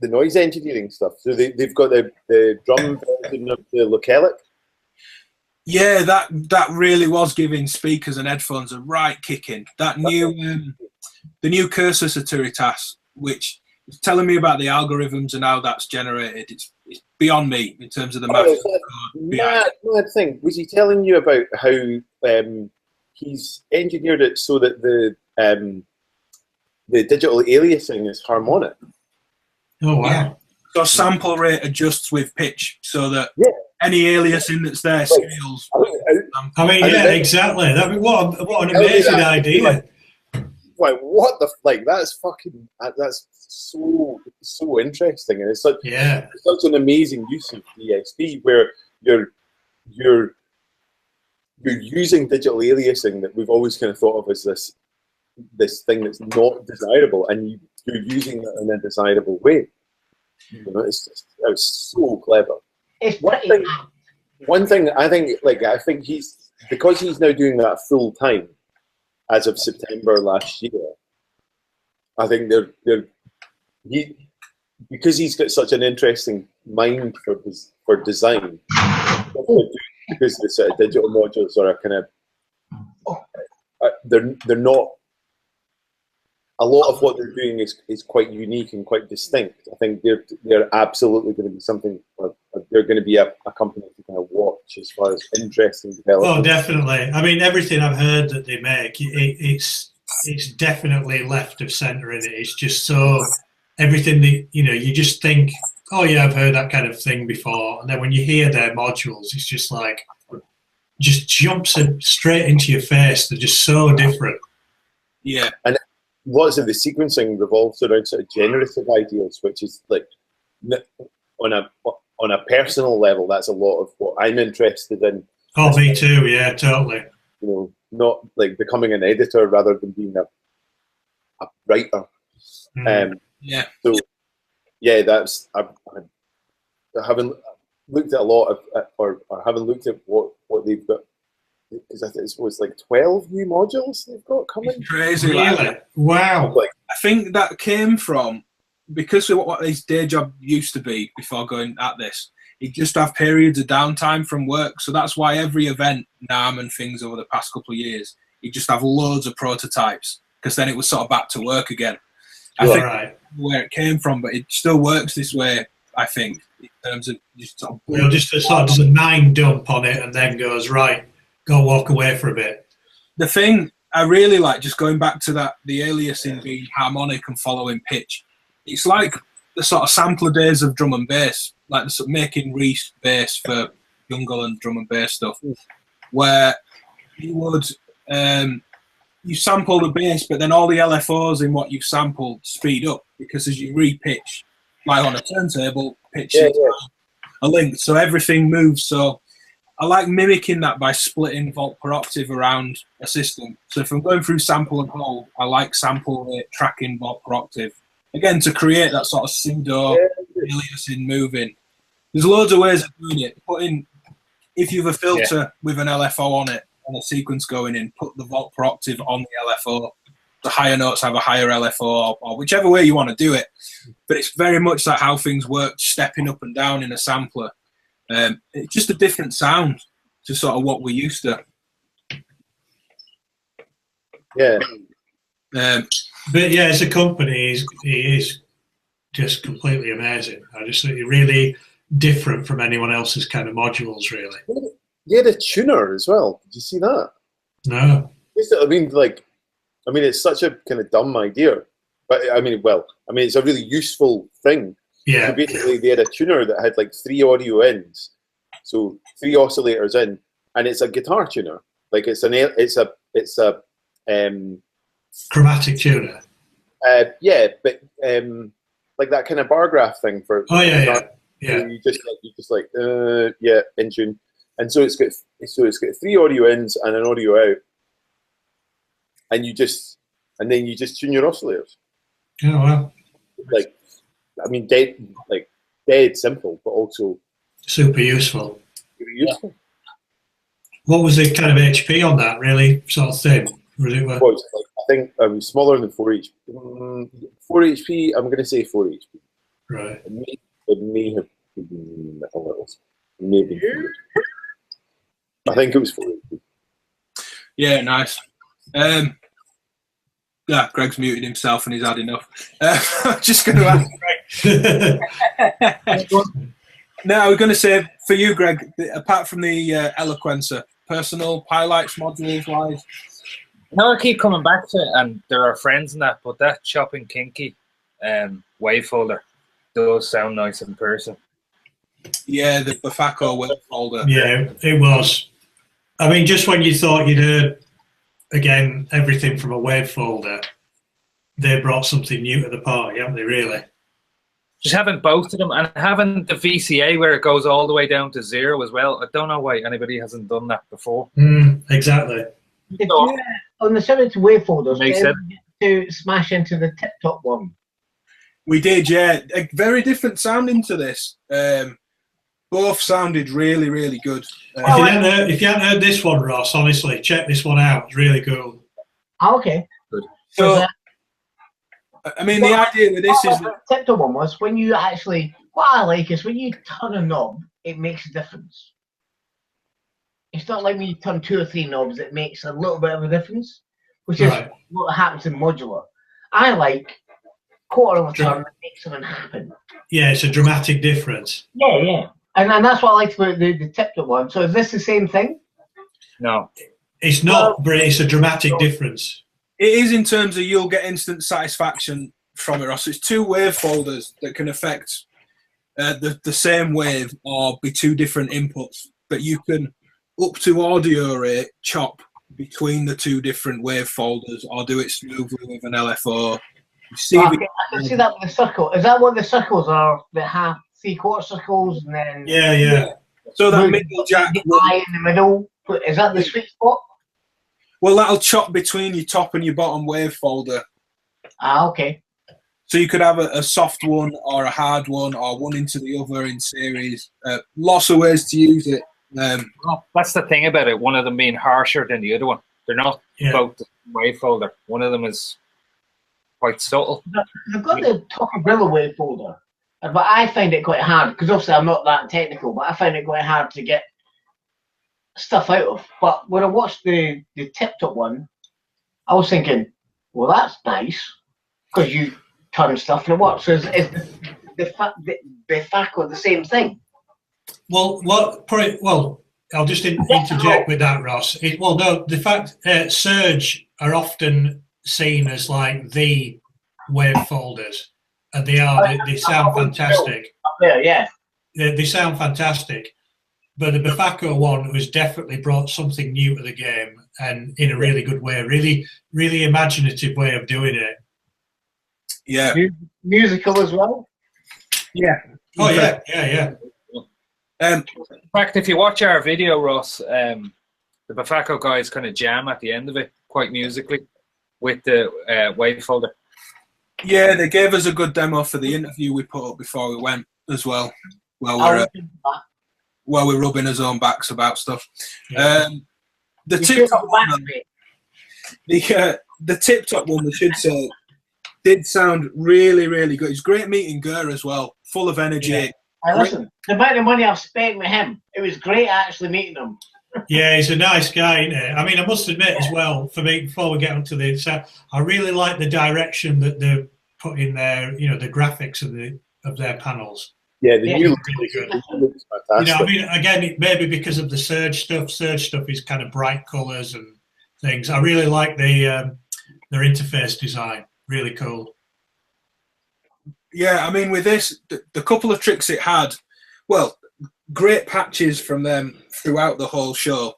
noise engineering stuff. So they've got the drum version of the Localic. Yeah, that really was giving speakers and headphones a right kicking. That new the new cursor Satiritas, which is telling me about the algorithms and how that's generated. It's beyond me in terms of the math. Mad thing. Was he telling you about how he's engineered it so that the digital aliasing is harmonic? Oh wow! Yeah. So sample rate adjusts with pitch, so that any aliasing that's there scales. I mean, yeah, exactly. What an amazing idea! Like what the that's so interesting, and it's such an amazing use of DSP where you're using digital aliasing that we've always kind of thought of as this thing that's not desirable, and you're using it in a desirable way. You know, it's so clever. One thing I think he's, because he's now doing that full time as of September last year. I think because he's got such an interesting mind for design, because the sort of digital modules are a kind of they're not. A lot of what they're doing is quite unique and quite distinct. I think they're absolutely going to be something. They're going to be a company to kind of watch as far as interesting development. Oh, definitely. I mean, everything I've heard that they make, it's definitely left of centre in it. It's just so everything that you just think, oh yeah, I've heard that kind of thing before, and then when you hear their modules, it's just like just jumps straight into your face. They're just so different. Yeah, and lots of the sequencing revolves around sort of generative ideas, which is like on a personal level, that's a lot of what I'm interested in. Oh, me too. Yeah, totally. You know, not like becoming an editor rather than being a writer. Yeah. So yeah, that's I haven't looked at a lot of or haven't looked at what they've got. Because I think it was like 12 new modules they've got coming. It's crazy. Really? Wow. I think that came from, because of what his day job used to be before going at this, he'd just have periods of downtime from work. So that's why every event, NAMM and things over the past couple of years, he'd just have loads of prototypes, because then it was sort of back to work again. I think that's where it came from, but it still works this way, I think, in terms of just sort of... just sort of does a mind dump on it and then goes, right, go walk away for a bit. The thing I really like, just going back to that, the aliasing being harmonic and following pitch, it's like the sort of sampler days of drum and bass, like the sort of making Reese bass for jungle and drum and bass stuff, where you would you sample the bass, but then all the LFOs in what you've sampled speed up, because as you re-pitch, like on a turntable, pitch a link, so everything moves. So I like mimicking that by splitting volt per octave around a system. So if I'm going through sample and hold, I like sample rate tracking volt per octave. Again, to create that sort of pseudo aliasing moving. There's loads of ways of doing it. If you have a filter with an LFO on it and a sequence going in, put the volt per octave on the LFO. The higher notes have a higher LFO, or whichever way you want to do it. But it's very much like how things work, stepping up and down in a sampler. It's just a different sound to sort of what we're used to. Yeah. But yeah, as a company, he is just completely amazing. I just think really different from anyone else's kind of modules, really. You had a tuner as well. Did you see that? No. I mean, it's such a kind of dumb idea, but it's a really useful thing. Yeah. So basically, they had a tuner that had like 3 audio ins, so 3 oscillators in, and it's a guitar tuner. Like it's a chromatic tuner. Yeah, but like that kind of bar graph thing for. Oh yeah. You just like in tune, and so it's got 3 audio ins and an audio out, and then you just tune your oscillators. Oh wow. Like, I mean, dead simple, but also super useful. Very useful. What was the kind of HP on that? Really sort of thin? Was it? I think it was smaller than 4 HP. 4 HP. I'm going to say 4 HP. Right. It may have been a little. Maybe. I think it was 4 HP. Yeah, nice. Yeah, Greg's muted himself and he's had enough. I'm just going to ask Greg. Now, we're going to say for you, Greg, apart from the Eloquencer, personal highlights, modules wise. Now I keep coming back to it, and there are friends in that, but that Chopping Kinky wave folder does sound nice in person. Yeah, the Bafako wave folder. Yeah, it was. I mean, just when you thought you'd heard, again, everything from a wave folder, they brought something new to the party, haven't they, really? Just having both of them, and having the VCA where it goes all the way down to 0 as well. I don't know why anybody hasn't done that before. Exactly. Did you, on the subject of wave folders, They said to smash into the tip-top one? We did, yeah. A very different sounding to this. Both sounded really, really good. If you hadn't heard this one, Ross, honestly, check this one out. It's really cool. Oh, okay. Good. So, I mean, the idea with this is... The tip-top one was when you actually... What I like is when you turn a knob, it makes a difference. It's not like when you turn 2 or 3 knobs, it makes a little bit of a difference, which is what happens in modular. I like quarter of a turn that makes something happen. Yeah, it's a dramatic difference. Yeah, yeah. And that's what I liked about the tip-top one. So is this the same thing? no. It's not, but it's a dramatic difference. It is in terms of you'll get instant satisfaction from it, Ross. It's 2 wave folders that can affect the same wave or be 2 different inputs, but you can, up to audio rate, chop between the 2 different wave folders or do it smoothly with an LFO. I can see that with the circle. Is that what the circles are? The half, 3/4 circles, and then Yeah. So that middle jack, the eye in the middle. Is that the sweet spot? well, that'll chop between your top and your bottom wave folder. Ah, okay. So you could have a soft one or a hard one or one into the other in series. Lots of ways to use it. That's the thing about it. One of them being harsher than the other one. They're not both the wave folder. One of them is quite subtle. I've got the Gorilla wave folder, but I find it quite hard because obviously I'm not that technical, but I find it quite hard to get stuff out of. But when I watched the tip-top one, I was thinking, well, that's nice because you turn stuff and it works. So is the Bafako the same thing? Well, I'll just interject with that, Ross. The fact Surge are often seen as like the wave folders, and they sound fantastic. Yeah. They sound fantastic, but the Bafako one was definitely brought something new to the game, and in a really good way, really, really imaginative way of doing it. Yeah. Musical as well? Yeah. Oh, yeah. In fact, if you watch our video, Ross, the Bafako guys kind of jam at the end of it, quite musically, with the wave folder. Yeah, they gave us a good demo for the interview we put up before we went as well, while we're rubbing his own backs about stuff. Yeah. The tip-top one, we should say, did sound really, really good. It's great meeting Gur as well, full of energy. Yeah. Listen, the amount of money I've spent with him, it was great actually meeting him. Yeah, he's a nice guy, isn't he? I mean, I must admit as well, for me, before we get onto this, I really like the direction that they're putting their, the graphics of their panels. Yeah, the new really good. looks fantastic. I mean, again, maybe because of the Surge stuff. Surge stuff is kind of bright colours and things. I really like their interface design. Really cool. Yeah, I mean, with this, the couple of tricks it had, well, great patches from them throughout the whole show.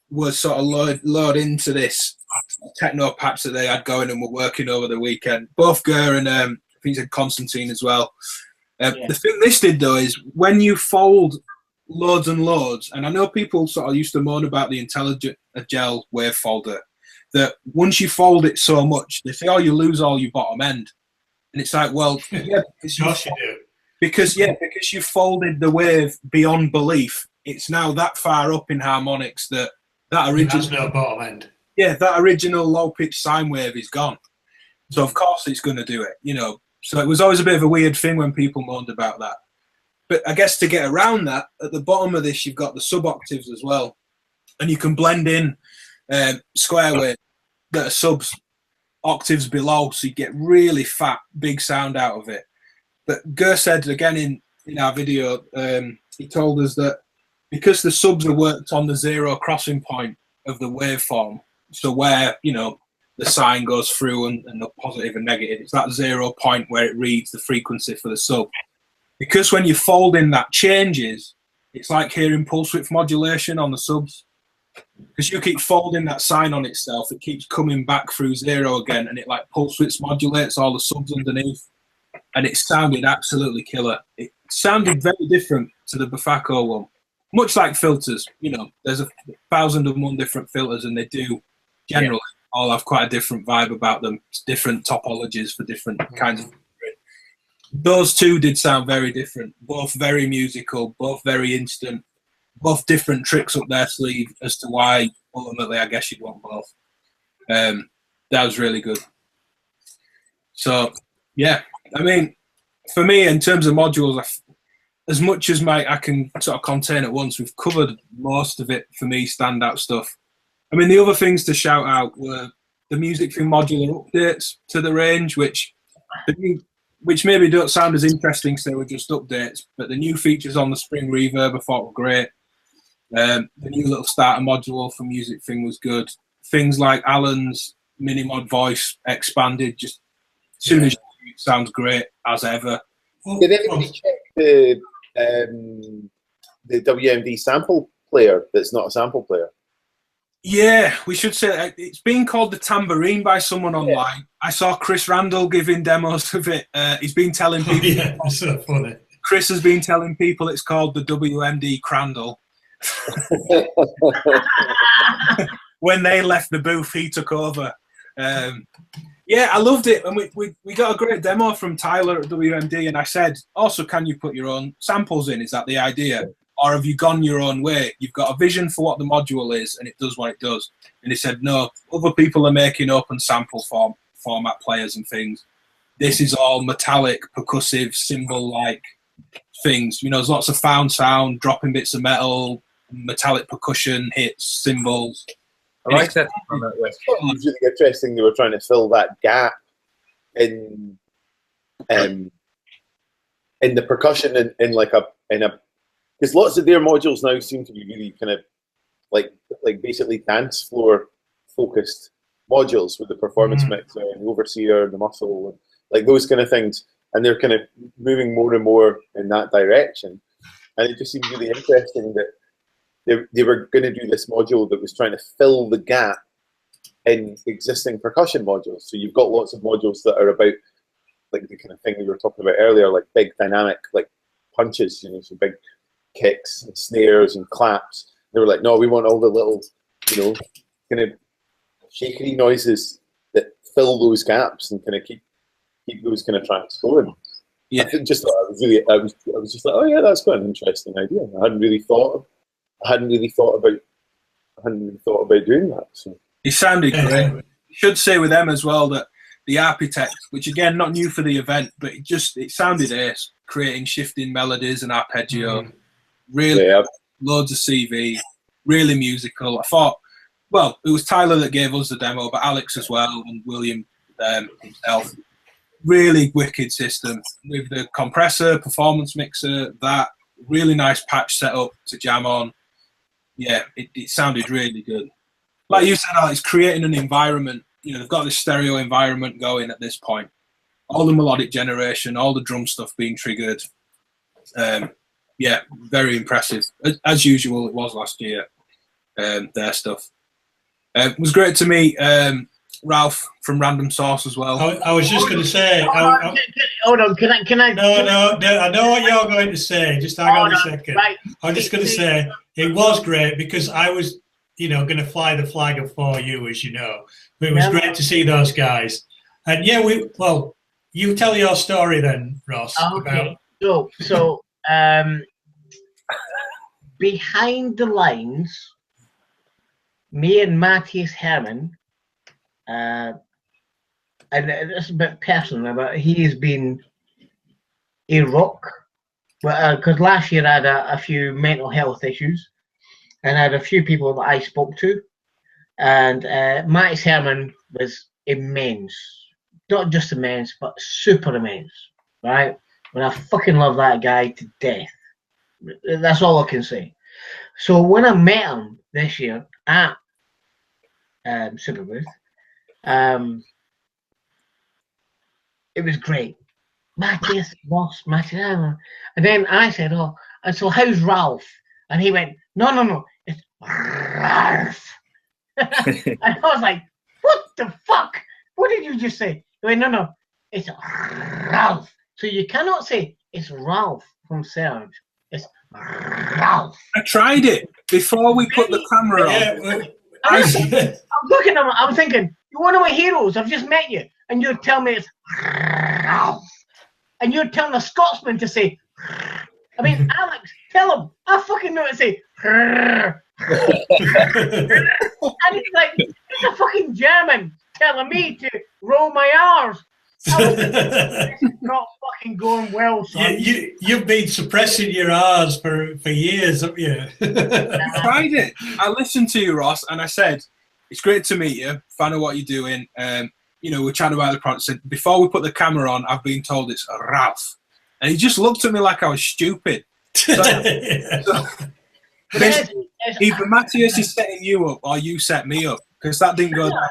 Was lured into this techno patch that they had going and were working over the weekend. Both Gur and I think he said Constantine as well. The thing this did though is when you fold loads and loads, and I know people sort of used to moan about the Intelligent Gel wave folder, that once you fold it so much, they say, oh, you lose all your bottom end. And it's like, well, yeah, because you folded the wave beyond belief it's now that far up in harmonics that original There's no bottom end. Yeah, that original low pitch sine wave is gone. So of course it's going to do it, you know. So it was always a bit of a weird thing when people moaned about that. But I guess to get around that, at the bottom of this, you've got the sub octaves as well, and you can blend in square wave that are subs octaves below, so you get really fat, big sound out of it. But Gur said again in our video, he told us that because the subs are worked on the zero crossing point of the waveform, so where, you know, the sine goes through and the positive and negative, it's that 0 point where it reads the frequency for the sub. Because when you fold in that changes, it's like hearing pulse width modulation on the subs. Because you keep folding that sine on itself, it keeps coming back through 0 again, and it like pulse width modulates all the subs underneath. And it sounded absolutely killer. It sounded very different to the Bafako one. Much like filters, you know, there's 1,001 different filters, and they do generally all have quite a different vibe about them. It's different topologies for different kinds of. Those two did sound very different, both very musical, both very instant, both different tricks up their sleeve as to why ultimately I guess you'd want both. That was really good. So yeah, I mean, for me in terms of modules, as much as I can sort of contain at once, we've covered most of it for me, standout stuff. I mean, the other things to shout out were the Music Thing modular updates to the range, which maybe don't sound as interesting because they were just updates, but the new features on the Spring Reverb I thought were great. The new little starter module for Music Thing was good. Things like Alan's mini mod voice expanded just as soon as you hear it, sounds great as ever. Did anybody check the WMD sample player that's not a sample player? Yeah, we should say it's been called the Tambourine by someone online. I saw Chris Randall giving demos of it. He's been telling people. Oh, yeah, that's so funny. Chris has been telling people it's called the WMD Crandall. When they left the booth, he took over. Yeah, I loved it, and we got a great demo from Tyler at WMD, and I said, also, can you put your own samples in? Is that the idea? Or have you gone your own way? You've got a vision for what the module is, and it does what it does. And he said, no, other people are making open sample format players and things. This is all metallic, percussive, cymbal-like things. You know, there's lots of found sound, dropping bits of metal, metallic percussion, hits, cymbals. I like that. It was really interesting. They were trying to fill that gap in the percussion in a because lots of their modules now seem to be really kind of like basically dance floor focused modules with the performance mixer and the overseer and the muscle and like those kind of things, and they're kind of moving more and more in that direction. And it just seemed really interesting that they were going to do this module that was trying to fill the gap in existing percussion modules. So you've got lots of modules that are about like the kind of thing we were talking about earlier, like big dynamic like punches, you know, so big kicks and snares and claps. They were like, no, we want all the little, you know, kind of shakery noises that fill those gaps and kind of keep those kind of tracks going. Yeah, I just thought I was just like, oh yeah, that's quite an interesting idea. I hadn't really thought about doing that. So it sounded great. Should say with them as well that the Architect, which again not new for the event, but it sounded ace, creating shifting melodies and arpeggio. Really, loads of CV, really musical. I thought, well, it was Tyler that gave us the demo, but Aleks as well and William himself. Really wicked system with the compressor, performance mixer, that really nice patch setup to jam on. Yeah, it sounded really good. Like you said, Alex, creating an environment. You know, they've got this stereo environment going at this point. All the melodic generation, all the drum stuff being triggered. Yeah, very impressive. As usual, it was last year, their stuff. It was great to meet Ralph from Random Source as well. I was just going to say... Hold on, can I... No, I know what you're going to say. Just hang on a second. Right. I'm just going to say it was great because I was, you know, going to fly the flag of 4U, as you know. But it was great to see those guys. And yeah, you tell your story then, Ross. Okay. So behind the lines, me and Matthias Herman, and it's a bit personal, but he has been a rock. Because last year I had a few mental health issues, and I had a few people that I spoke to, and Matthias Herman was immense. Not just immense, but super immense, right? And I fucking love that guy to death. That's all I can say. So when I met him this year at Superbooth, it was great. Matthias, Ross, Matthias. And then I said, oh, and so how's Ralph? And he went, no, it's Ralph. And I was like, what the fuck? What did you just say? He went, no, it's Ralph. So you cannot say it's Ralph from Serge. It's Ralph. I tried it before we put the camera on. I'm looking at him, I'm thinking, you're one of my heroes, I've just met you, and you're telling me it's Ralph. And you're telling a Scotsman to say, I mean, Alex, tell him, I fucking know how to say, and he's like, it's a fucking German telling me to roll my R's. It's not fucking going well, son. You've been suppressing your R's for years, haven't you? I tried it. I listened to you, Ross, and I said, it's great to meet you, fan of what you're doing. You know, we're chatting about the product. Before we put the camera on, I've been told it's Ralph. And he just looked at me like I was stupid. So, either Matthias is setting you up or you set me up, because that didn't go down.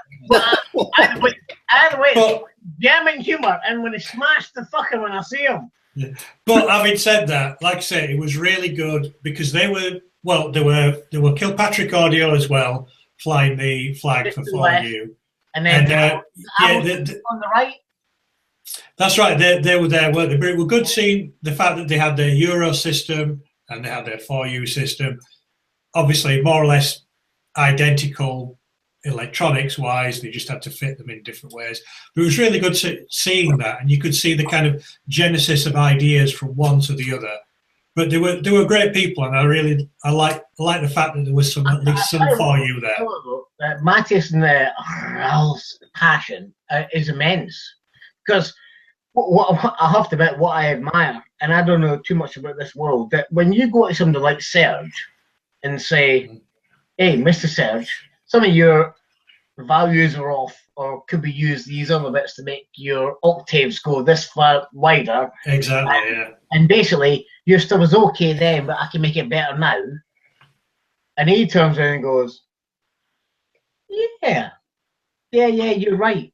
Either way, German humour, and when he smashed the fucker when I see him. Yeah. But having said that, like I say, it was really good because they were Kilpatrick Audio as well, flying the flag for 4U. And then on the right. That's right. They were there, weren't they? But it was good seeing the fact that they had their Euro system and they had their 4U system. Obviously, more or less identical electronics-wise. They just had to fit them in different ways. But it was really good seeing that, and you could see the kind of genesis of ideas from one to the other. But they were great people, and I like the fact that there was at least some 4U there. Matthias and Ralph's passion is immense, because what I have to admit, what I admire, and I don't know too much about this world, that when you go to somebody like Serge and say, hey, Mr. Serge, some of your values are off, or could be used these other bits to make your octaves go this far wider. Exactly, yeah. And basically, your stuff is okay then, but I can make it better now. And he turns around and goes, yeah, you're right.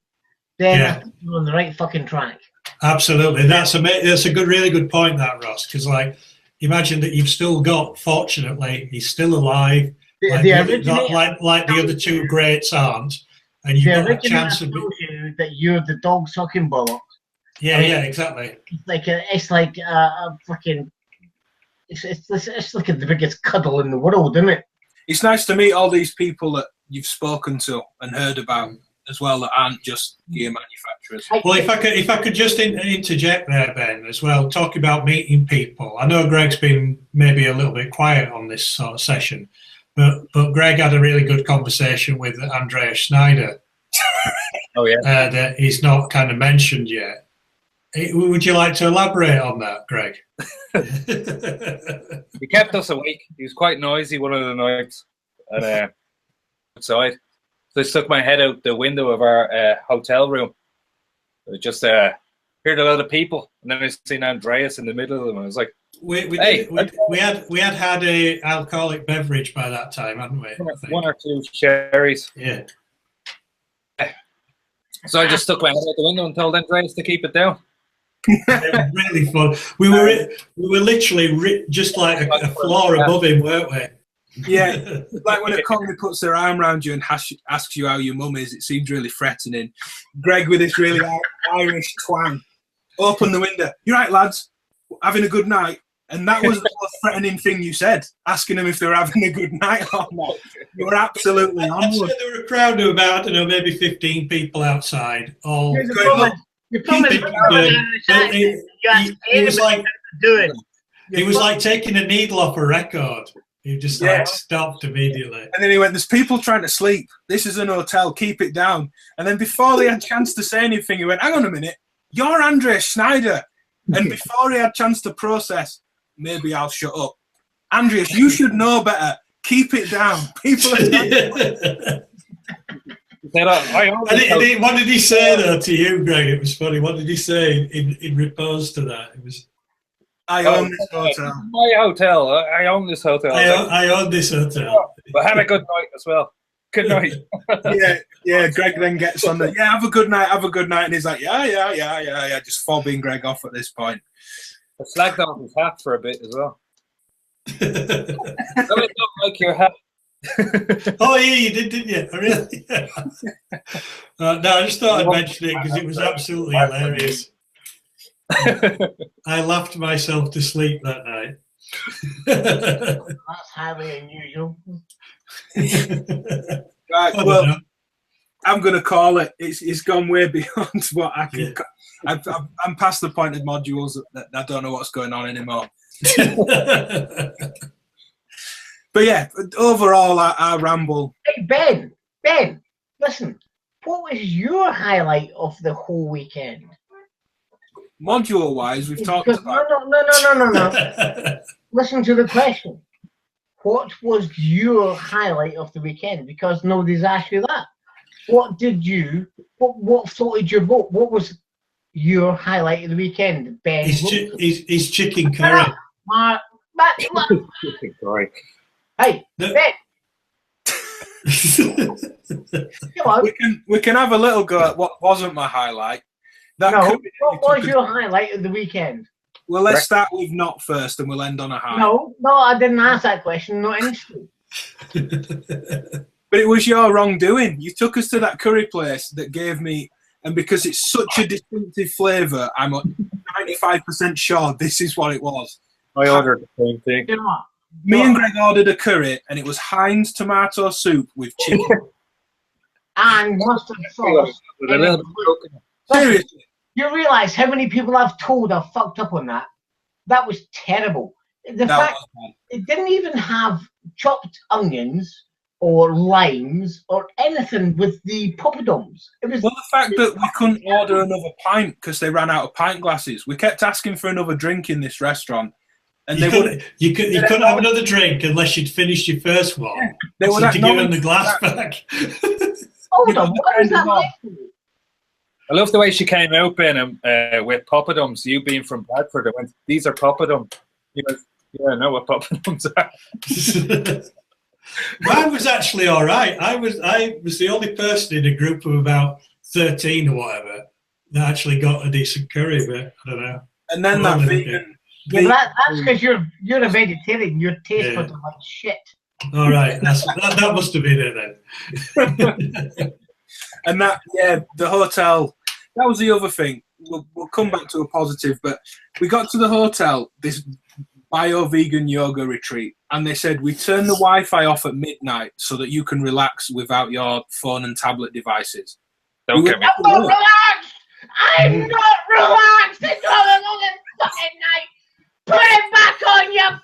Then you're on the right fucking track. Absolutely. That's a really good point, that, Ross, because, like, imagine that you've still got, fortunately, he's still alive, like the other two greats aren't, and you've got a chance of that you're the dog sucking bollock. Yeah, exactly. It's like a fucking. It's like the biggest cuddle in the world, isn't it? It's nice to meet all these people that you've spoken to and heard about as well, that aren't just gear manufacturers. Well, if I could just interject there, Ben, as well, talk about meeting people. I know Greg's been maybe a little bit quiet on this sort of session, but Greg had a really good conversation with Andreas Schneider. Oh yeah, that he's not kind of mentioned yet. Would you like to elaborate on that, Greg? He kept us awake. He was quite noisy one of the nights outside. So I stuck my head out the window of our hotel room. I just heard a lot of people, and then I seen Andreas in the middle of them. And I was like, we had a alcoholic beverage by that time, hadn't we? One or two sherries. Yeah. So I just stuck my head out the window and told Andreas to keep it down. It was really fun. We were literally just like a floor above him, weren't we? Yeah, like when a comedy puts their arm around you and asks you how your mum is, it seems really threatening. Greg, with this really Irish twang, open the window. "You right, lads? Having a good night?" And that was the most threatening thing you said, asking them if they were having a good night or not. You were absolutely onward. There were a crowd of about, I don't know, maybe 15 people outside. All It was like taking a needle off a record. He just like stopped immediately. And then he went, "There's people trying to sleep. This is an hotel. Keep it down." And then before they had a chance to say anything, he went, "Hang on a minute. You're Andreas Schneider." And before he had a chance to process, "Maybe I'll shut up. Andreas, you should know better. Keep it down. People are..." What did he say though to you, Greg? It was funny. What did he say in repose to that? It was, "I own this hotel. My hotel. I own this hotel. I own this hotel." But have a good night as well. Good night. Yeah. Greg then gets on the, "Have a good night, have a good night." And he's like, yeah, just fobbing Greg off at this point. I slagged off his hat for a bit as well. I don't like your hat. Oh, yeah, you did, didn't you? Really? No, I just thought I'd mention it because it was absolutely hilarious. I laughed myself to sleep that night. That's highly unusual. Right, well, I'm going to call it. It's gone way beyond what I can. Yeah. I'm past the point of modules that I don't know what's going on anymore. But yeah, overall, I ramble. Hey, Ben, listen. What was your highlight of the whole weekend? Module-wise, we've talked about... No. Listen to the question. What was your highlight of the weekend? Because nobody's asked you that. What floated your boat? What was your highlight of the weekend, Ben? He's chicken curry. Chicken curry. Hey, Ben. Come on. We can have a little go at what wasn't my highlight. What was your highlight of the weekend? Well, let's start with not first, and we'll end on a high. No, I didn't ask that question. Not interested. But it was your wrongdoing. You took us to that curry place that gave me, and because it's such a distinctive flavour, I'm 95% sure this is what it was. I ordered the same thing. You know what? Me and Greg ordered a curry, and it was Heinz tomato soup with chicken. And mustard sauce. With a little bit of coconut. Seriously. You realise how many people I've told I've fucked up on that? That was terrible. The fact it didn't even have chopped onions or limes or anything with the poppadoms. It was the fact that we couldn't order another pint because they ran out of pint glasses. We kept asking for another drink in this restaurant. And you couldn't have another drink unless you'd finished your first one. Yeah, they would to give them the glass back. Hold on, what was that like? I love the way she came out, Ben, with poppadoms. You being from Bradford, I went, "These are poppadoms." You went, "Yeah, I know what poppadoms are." Mine was actually all right. I was the only person in a group of about 13 or whatever that actually got a decent curry, but I don't know. And then that vegan. Yeah, that's because you're a vegetarian. Your taste buds are like shit. All right, that must have been it then. And the hotel. That was the other thing. We'll come back to a positive, but we got to the hotel, this bio-vegan yoga retreat, and they said we turn the Wi-Fi off at midnight so that you can relax without your phone and tablet devices. Don't get me. I'm not relaxed. I'm not relaxed. It's not another fucking night. Put it back on you.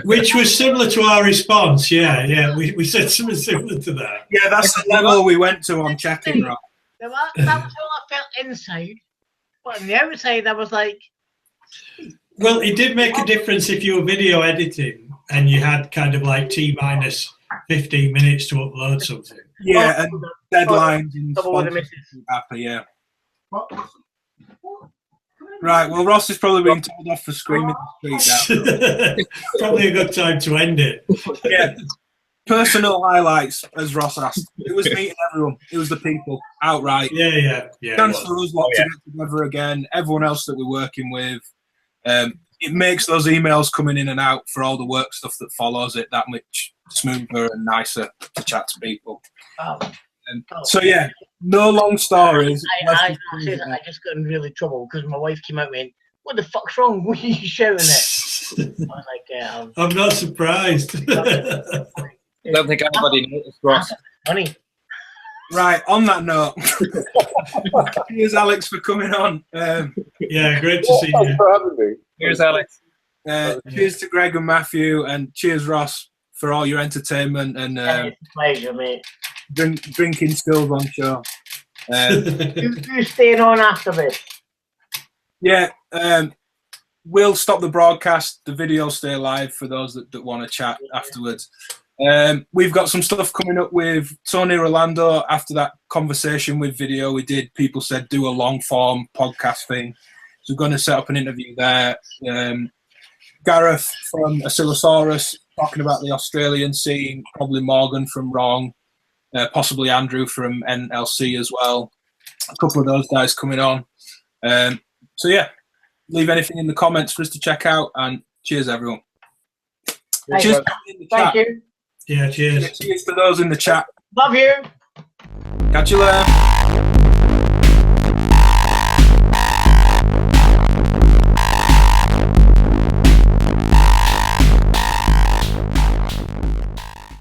Which was similar to our response. Yeah. We said something similar to that. Yeah, that's the level we went to on checking, right? That was how I felt inside. But on the outside, I was like... Well, it did make a difference if you were video editing and you had kind of like T-minus 15 minutes to upload something. Yeah, and deadlines and happy, yeah. Right, well, Ross is probably being told off for screaming in the street now. Probably a good time to end it. Yeah. Personal highlights, as Ross asked. It was meeting everyone. It was the people, outright. Yeah. Chance for us lot to get together again, everyone else that we're working with. It makes those emails coming in and out for all the work stuff that follows it that much smoother and nicer to chat to people. So yeah, no long stories. I just got in really trouble because my wife came out and went, "What the fuck's wrong? What are you shouting at?" I was like, I'm not surprised. I don't think anybody noticed, Ross. Honey, Right, on that note, cheers, Alex, for coming on. Yeah, great to see Thanks you. for having me. Cheers, Alex. Cheers to Greg and Matthew, and cheers, Ross, for all your entertainment and It's a pleasure, mate. drinking skills on show. You staying on after this? Yeah, we'll stop the broadcast. The video will stay live for those that want to chat afterwards. We've got some stuff coming up with Tony Rolando after that conversation with video we did. People said do a long form podcast thing. So we're going to set up an interview there. Gareth from Asilosaurus talking about the Australian scene, probably Morgan from Wrong, possibly Andrew from NLC as well. A couple of those guys coming on. So yeah, leave anything in the comments for us to check out, and cheers everyone. Thank Cheers. Thank you. Yeah, cheers. Cheers to those in the chat. Love you. Catch you later.